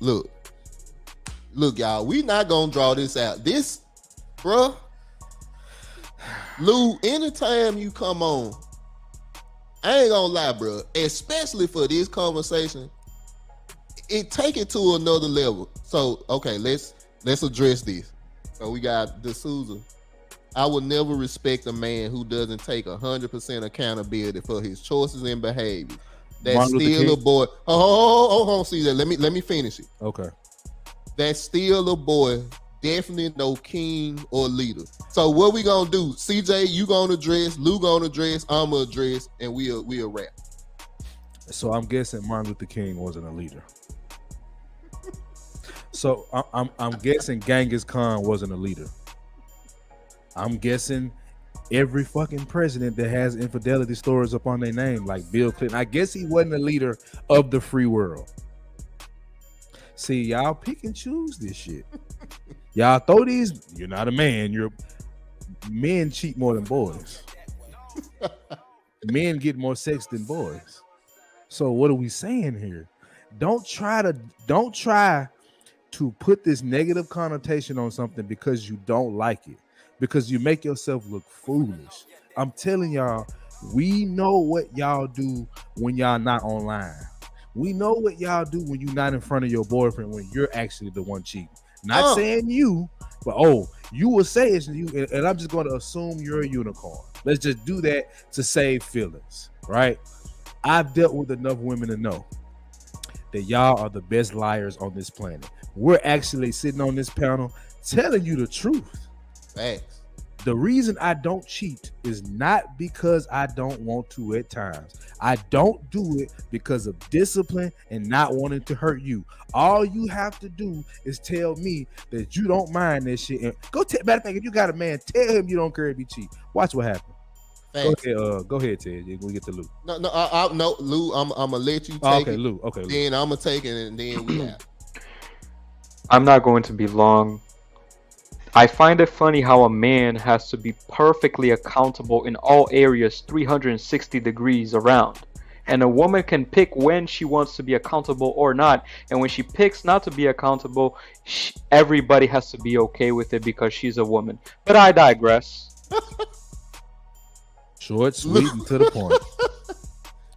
y'all. We not gonna draw this out. This, bruh, Lou, anytime you come on, I ain't gonna lie, bruh, especially for this conversation, it take it to another level. So, okay, let's address this. So we got D'Souza. I will never respect a man who doesn't take 100% accountability for his choices and behavior. That's still a boy. Hold on, see that. Let me finish it. Okay. That's still a boy, definitely no king or leader. So what we gonna do? CJ, you gonna address, Lou gonna address, I'ma address, and we'll wrap. So I'm guessing Martin Luther King wasn't a leader. So I'm guessing Genghis Khan wasn't a leader. I'm guessing every fucking president that has infidelity stories up on their name, like Bill Clinton, I guess he wasn't a leader of the free world. See, y'all pick and choose this shit. Y'all throw these, you're not a man, men cheat more than boys. Men get more sex than boys. So what are we saying here? Don't try to put this negative connotation on something because you don't like it, because you make yourself look foolish. I'm telling y'all, we know what y'all do when y'all not online. We know what y'all do when you're not in front of your boyfriend, when you're actually the one cheating. Not saying you, but you will say it's you, and I'm just going to assume you're a unicorn. Let's just do that to save feelings, right? I've dealt with enough women to know that y'all are the best liars on this planet. We're actually sitting on this panel telling you the truth. Thanks. The reason I don't cheat is not because I don't want to at times. I don't do it because of discipline and not wanting to hurt you. All you have to do is tell me that you don't mind that shit. And matter of fact, if you got a man, tell him you don't care if he cheat. Watch what happens. Go ahead, Ted. We get to Lou. No, Lou. I'm gonna let you take it. Lou. Okay, Lou. Then I'm gonna take it, and then we have. I'm not going to be long. I find it funny how a man has to be perfectly accountable in all areas 360 degrees around. And a woman can pick when she wants to be accountable or not. And when she picks not to be accountable, everybody has to be okay with it because she's a woman. But I digress. Short, sweet, and to the point.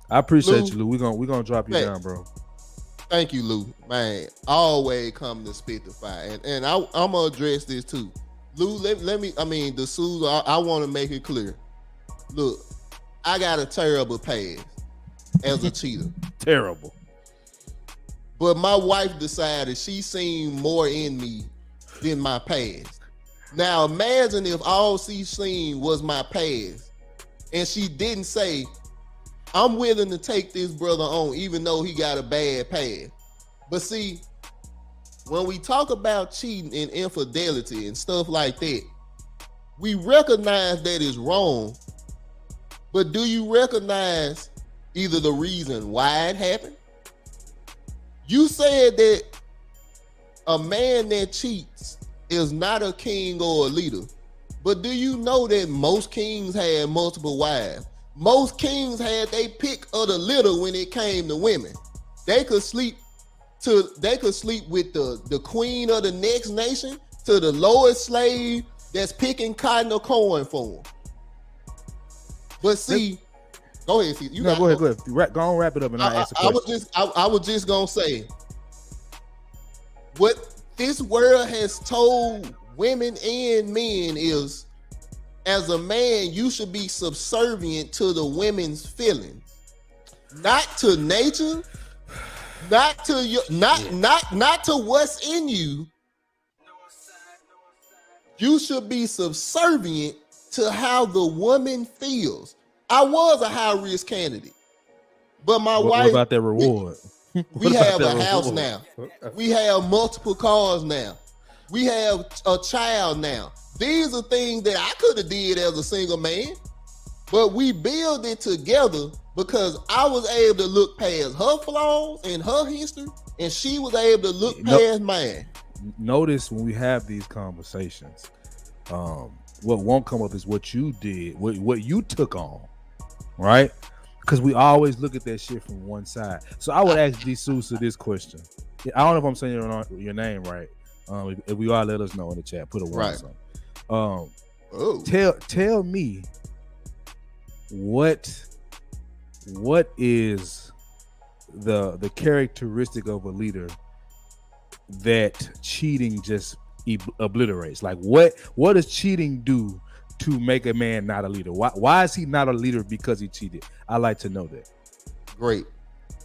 I appreciate you, Lou. We're gonna drop you down, bro. Thank you, Lou. Man, always come to spit the fire. And I'm gonna address this too. Lou, let me, D'Souza, I want to make it clear. Look, I got a terrible past as a cheater. Terrible. But my wife decided she seen more in me than my past. Now imagine if all she seen was my past and she didn't say, I'm willing to take this brother on even though he got a bad past. But see, when we talk about cheating and infidelity and stuff like that, we recognize that it's wrong, but do you recognize either the reason why it happened? You said that a man that cheats is not a king or a leader, but do you know that most kings had multiple wives? Most kings had their pick of the litter when it came to women. They could sleep with the queen of the next nation to the lowest slave that's picking cotton or corn for them. But see, go ahead. See, Go ahead. Go on, wrap it up, and I'll ask a question. I was just gonna say, what this world has told women and men is, as a man, you should be subservient to the women's feelings, not to nature, not to your, not to what's in you. You should be subservient to how the woman feels. I was a high risk candidate, but my wife. What about that reward? We have a house now. We have multiple cars now. We have a child now. These are things that I could have did as a single man, but we build it together because I was able to look past her flaws and her history, and she was able to look past mine. Notice when we have these conversations, what won't come up is what you did, what you took on, right? Because we always look at that shit from one side. So I would ask D. Sousa this question. I don't know if I'm saying your name right. If we are, let us know in the chat. Put a word on something. Tell me what is the characteristic of a leader that cheating just obliterates? Like what does cheating do to make a man not a leader? Why is he not a leader because he cheated? I like to know that. Great.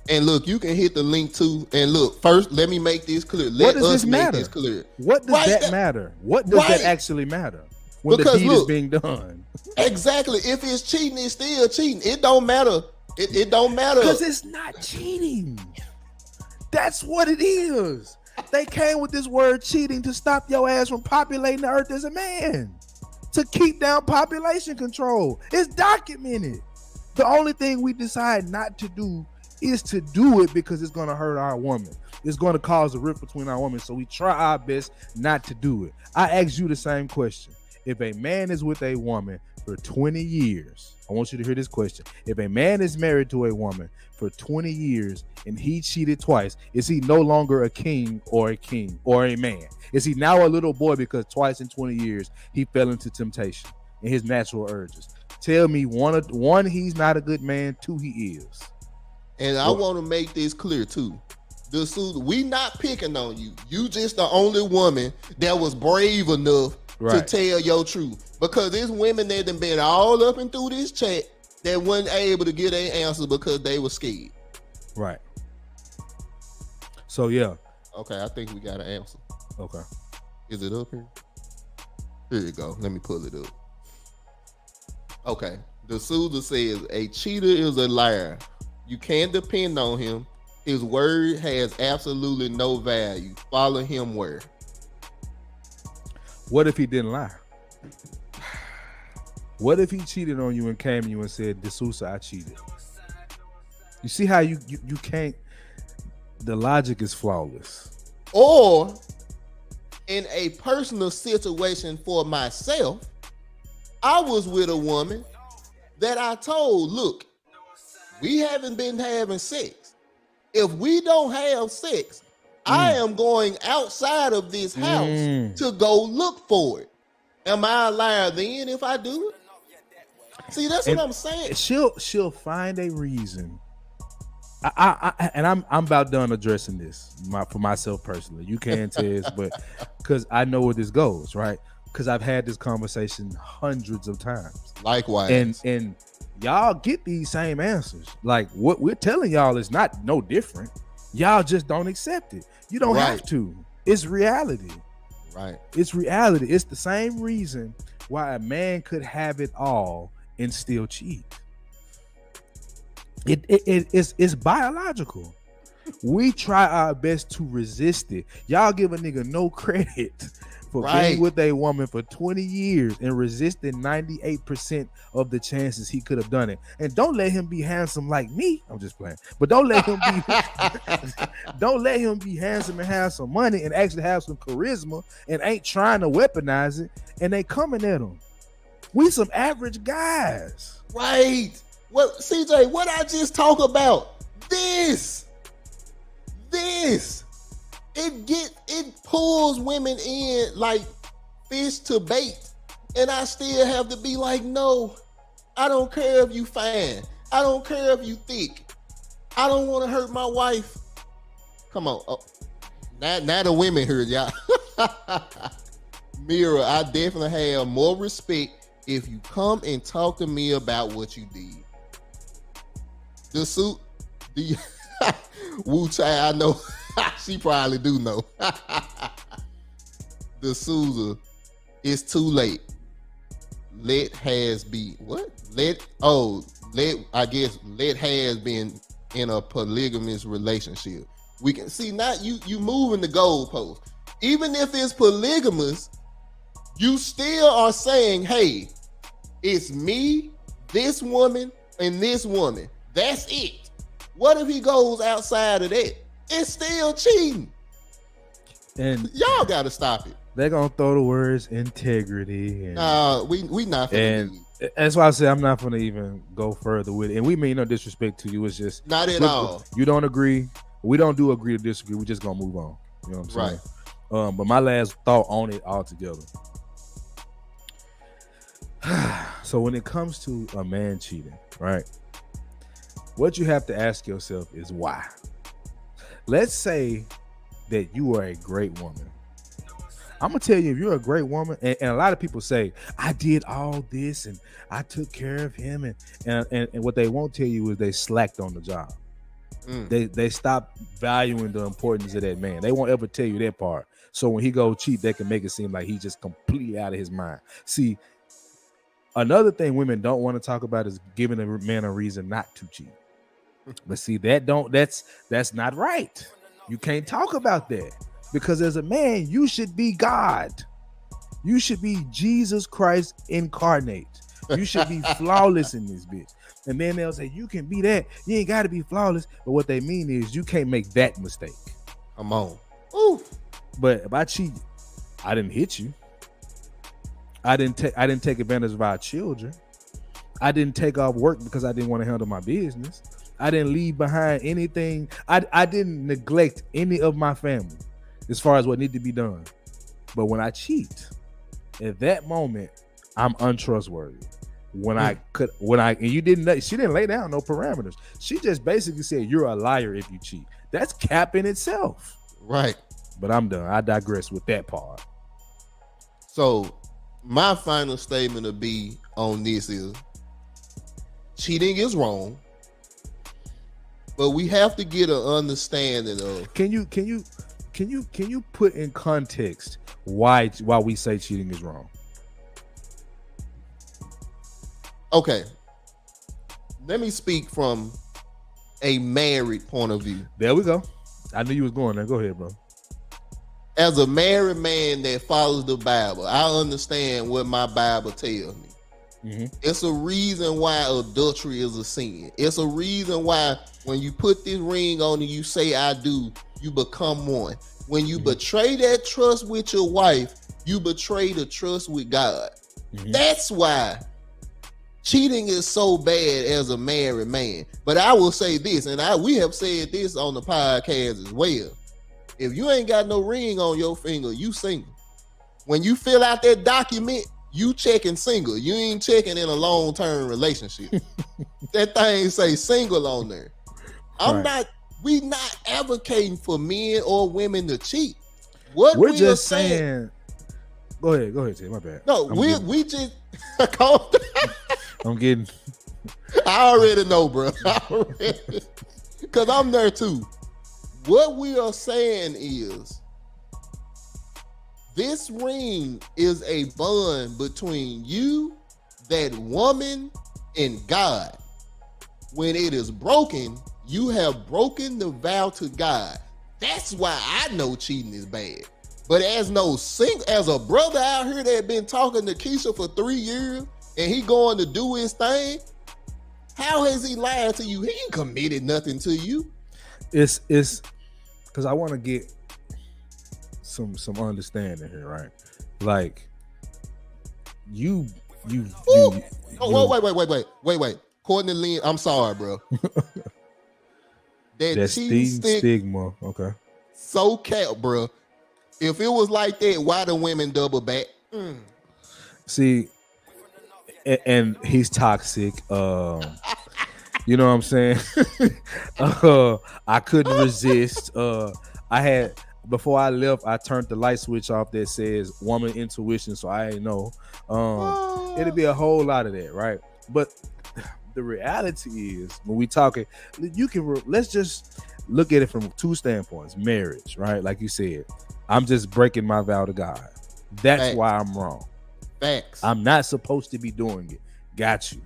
And look, you can hit the link too. And look, first, let me make this clear. What does this matter? What does that matter? What does that actually matter when the deed is being done? Exactly. If it's cheating, it's still cheating. It don't matter. It don't matter. Because it's not cheating. That's what it is. They came with this word cheating to stop your ass from populating the earth as a man, to keep down population control. It's documented. The only thing we decide not to do is to do it because it's going to hurt our woman. It's going to cause a rift between our women. So we try our best not to do it. I ask you the same question. If a man is with a woman for 20 years, I want you to hear this question. If a man is married to a woman for 20 years and he cheated twice, is he no longer a king or a man? Is he now a little boy because twice in 20 years he fell into temptation and his natural urges? Tell me one, he's not a good man. Two, he is. And I want to make this clear too. We not picking on you. You just the only woman that was brave enough to tell your truth. Because there's women that done been all up and through this chat that wasn't able to get their answers because they were scared. Right. So yeah. Okay, I think we got an answer. Okay. Is it up here? Here you go. Let me pull it up. Okay. The Sousa says a cheater is a liar. You can't depend on him. His word has absolutely no value. Follow him where? What if he didn't lie? What if he cheated on you and came to you and said, D'Souza, I cheated? You see how you can't, the logic is flawless. Or in a personal situation for myself, I was with a woman that I told, look, we haven't been having sex. If we don't have sex, I am going outside of this house to go look for it. Am I a liar then if I do it? See, that's what I'm saying. She'll find a reason. I'm about done addressing this for myself personally. You can, Tez, but because I know where this goes, right? Because I've had this conversation hundreds of times. Likewise. And y'all get these same answers. Like what we're telling y'all is not no different. Y'all just don't accept it. You don't have to. It's reality. Right. It's reality. It's the same reason why a man could have it all and still cheat. It's biological. We try our best to resist it. Y'all give a nigga no credit for being with a woman for 20 years and resisting 98% of the chances he could have done it. And don't let him be handsome like me. I'm just playing. But don't let him be handsome and have some money and actually have some charisma and ain't trying to weaponize it and they coming at him. We some average guys. Right. Well, CJ, what I just talk about, this, it pulls women in like fish to bait. And I still have to be like, no, I don't care if you fine. I don't care if you thick. I don't want to hurt my wife. Come on. Oh, now the women heard y'all. Mira, I definitely have more respect if you come and talk to me about what you did. The suit, the Wu Chai, I know. She probably do know. The Souza, it's too late. Let has be what? Let has been in a polygamous relationship. We can see now you moving the goalpost. Even if it's polygamous, you still are saying, hey, it's me, this woman, and this woman. That's it. What if he goes outside of that? It's still cheating. And y'all gotta stop it. They're gonna throw the words integrity and we not finna and that's why I say I'm not gonna even go further with it. And we mean no disrespect to you. It's just not at all. You don't agree. We don't do agree to disagree. We just gonna move on. You know what I'm saying? Right. But my last thought on it altogether. So when it comes to a man cheating, right? What you have to ask yourself is why. Let's say that you are a great woman. I'm gonna tell you, if you're a great woman, and a lot of people say, I did all this and I took care of him, and what they won't tell you is they slacked on the job. They stop valuing the importance of that man. They won't ever tell you that part. So when he go cheat, they can make it seem like he's just completely out of his mind. See, another thing women don't want to talk about is giving a man a reason not to cheat. But see, that's not right. You can't talk about that. Because as a man, you should be God. You should be Jesus Christ incarnate. You should be flawless in this bitch. And then they'll say, you can be that. You ain't got to be flawless. But what they mean is you can't make that mistake. Come on. Ooh. But if I cheat, I didn't hit you. I didn't take advantage of our children. I didn't take off work because I didn't want to handle my business. I didn't leave behind anything. I didn't neglect any of my family as far as what needed to be done. But when I cheat, at that moment, I'm untrustworthy. And she didn't lay down no parameters. She just basically said, you're a liar if you cheat. That's cap in itself. Right. But I'm done. I digress with that part. So my final statement to be on this is cheating is wrong, but we have to get an understanding of. Can you put in context why we say cheating is wrong? Okay. Let me speak from a married point of view. There we go. I knew you was going there. Go ahead, bro. As a married man that follows the Bible, I understand what my Bible tells me. Mm-hmm. It's a reason why adultery is a sin. It's a reason why when you put this ring on and you say I do, you become one. When you betray that trust with your wife, you betray the trust with God. Mm-hmm. That's why cheating is so bad as a married man. But I will say this, and we have said this on the podcast as well. If you ain't got no ring on your finger, you single. When you fill out that document, you checking single. You ain't checking in a long-term relationship. That thing say single on there. We not advocating for men or women to cheat. What we're just saying. Go ahead, Tim. My bad. No, we just. I'm getting. I already know, bro. Because I'm there too. What we are saying is this ring is a bond between you, that woman, and God. When it is broken, you have broken the vow to God. That's why I know cheating is bad. But as a brother out here that been talking to Keisha for 3 years and he going to do his thing, how has he lied to you? He ain't committed nothing to you. It's because I want to get some understanding here, right? Like you. Wait. Courtney Lynn, I'm sorry, bro. That stigma, okay. So cap, bro. If it was like that, why the women double back? See, and he's toxic. You know what I'm saying? I couldn't resist. I had before I left, I turned the light switch off that says woman intuition, so I ain't know. It'll be a whole lot of that, right? But the reality is, when we talking, let's just look at it from two standpoints. Marriage, right? Like you said, I'm just breaking my vow to God. That's Facts. why I'm wrong. Facts. I'm not supposed to be doing it. Got you.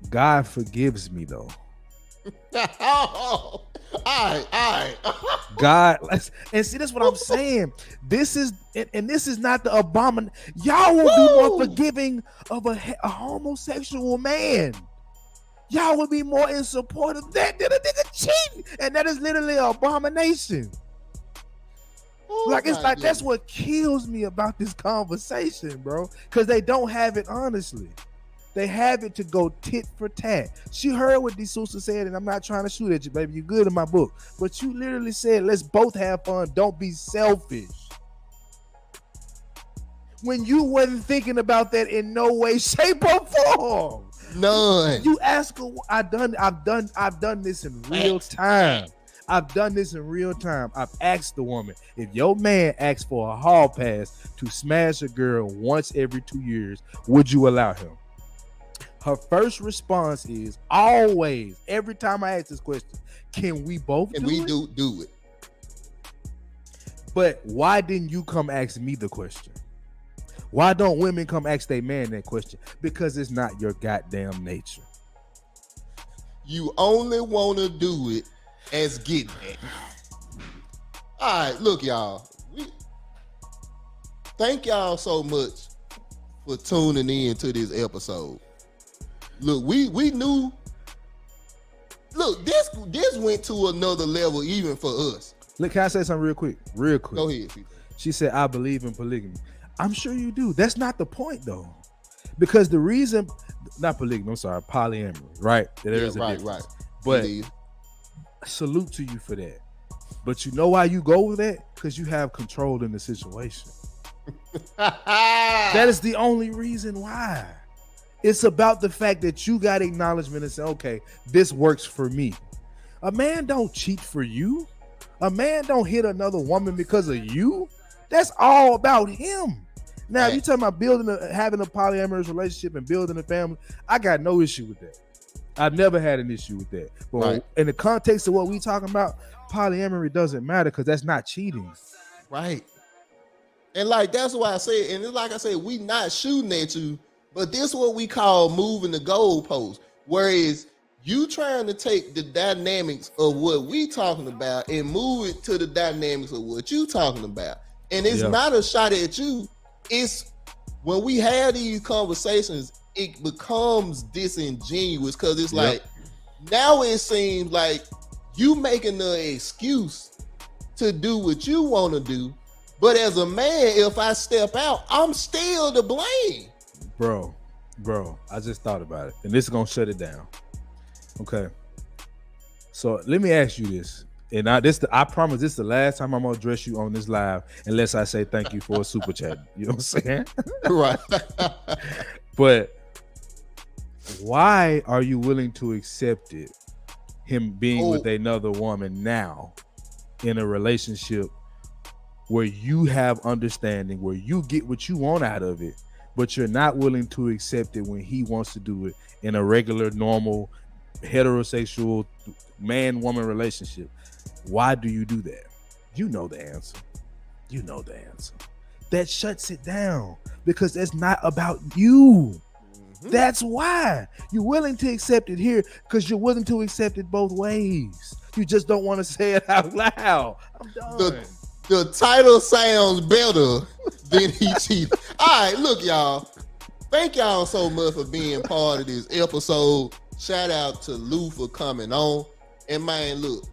God forgives me though. All right. God, and see, that's what I'm saying. This is, and this is not the abomination. Y'all will be more forgiving of a homosexual man. Y'all will be more in support of that than a nigga cheating, and that is literally an abomination. Like, it's like that's what kills me about this conversation, bro. Because they don't have it honestly. They have it to go tit for tat. She heard what D'Souza said, and I'm not trying to shoot at you, baby. You're good in my book. But you literally said, let's both have fun. Don't be selfish. When you wasn't thinking about that in no way, shape, or form. None. You ask her, I've done this in real time. I've done this in real time. I've asked the woman, if your man asks for a hall pass to smash a girl once every 2 years, would you allow him? Her first response is always, every time I ask this question, can we both do it? But why didn't you come ask me the question? Why don't women come ask their man that question? Because it's not your goddamn nature. You only want to do it as getting it. All right, look, y'all. Thank y'all so much for tuning in to this episode. Look, we knew. Look, this went to another level even for us. Look, can I say something real quick? Real quick. Go ahead. She said, I believe in polygamy. I'm sure you do. That's not the point, though. Because the reason, not polygamy, I'm sorry, polyamory, right? There's a difference. Right. But salute to you for that. But you know why you go with that? Because you have control in the situation. That is the only reason why. It's about the fact that you got acknowledgement and say, okay, this works for me. A man don't cheat for you. A man don't hit another woman because of you. That's all about him. Now, if you talking about having a polyamorous relationship and building a family, I got no issue with that. I've never had an issue with that. But in the context of what we talking about, polyamory doesn't matter because that's not cheating. Right. And like, that's why I said, and it's like I said, we not shooting at you, but this is what we call moving the goalpost. Whereas you trying to take the dynamics of what we talking about and move it to the dynamics of what you talking about. And it's not a shot at you. It's when we have these conversations, it becomes disingenuous because it's like, now it seems like you making the excuse to do what you want to do. But as a man, if I step out, I'm still to blame. Bro, I just thought about it. And this is going to shut it down. Okay. So let me ask you this. And I promise this is the last time I'm going to address you on this live unless I say thank you for a super chat. You know what I'm saying? Right. But why are you willing to accept it? Him being with another woman now in a relationship where you have understanding, where you get what you want out of it, but you're not willing to accept it when he wants to do it in a regular, normal, heterosexual man-woman relationship. Why do you do that? You know the answer. That shuts it down because that's not about you. That's why you're willing to accept it here because you're willing to accept it both ways. You just don't want to say it out loud. I'm done. The title sounds better than he cheated. All right, look, y'all. Thank y'all so much for being part of this episode. Shout out to Lou for coming on. And man, look,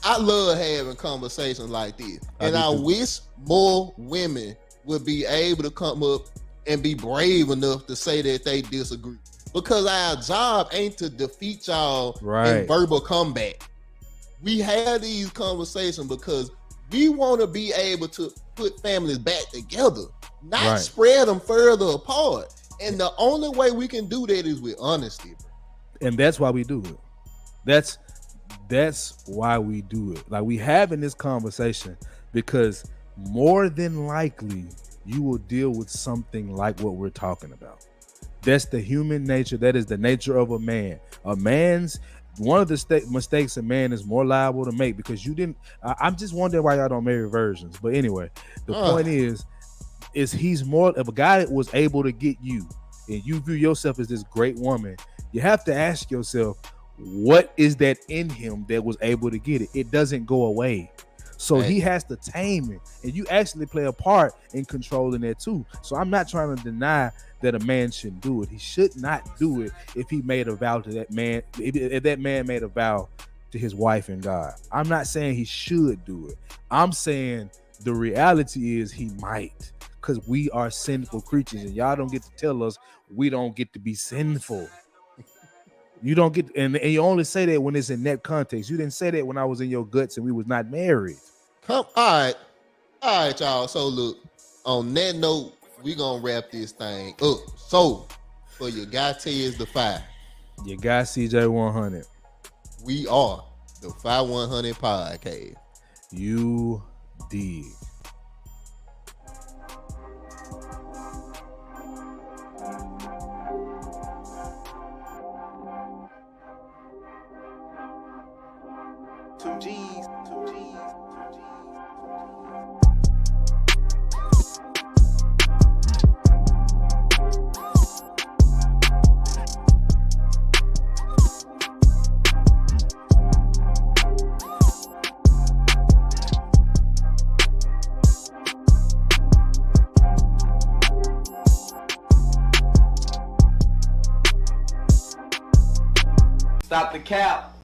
I love having conversations like this. And I wish more women would be able to come up and be brave enough to say that they disagree. Because our job ain't to defeat y'all in verbal combat. We have these conversations because we want to be able to put families back together. not spread them further apart. And the only way we can do that is with honesty. And that's why we do it. That's why we do it. Like, we having this conversation because more than likely you will deal with something like what we're talking about. That's the human nature. That is the nature of a man. One of the mistakes a man is more liable to make, because you didn't. I'm just wondering why y'all don't marry virgins. But anyway, the point is he's more of a guy that was able to get you, and you view yourself as this great woman. You have to ask yourself, what is that in him that was able to get it? It doesn't go away. So he has to tame it, and you actually play a part in controlling that too. So I'm not trying to deny that a man shouldn't do it. He should not do it if he made a vow to that man. If that man made a vow to his wife and God, I'm not saying he should do it. I'm saying the reality is he might, because we are sinful creatures, and y'all don't get to tell us we don't get to be sinful. You don't get, and you only say that when it's in that context. You didn't say that when I was in your guts and we was not married. All right, y'all. So look, on that note, we gonna wrap this thing up. So for your guy Tez the 5, your guy CJ100, we are the 5100 podcast. You dig. Stop the cap.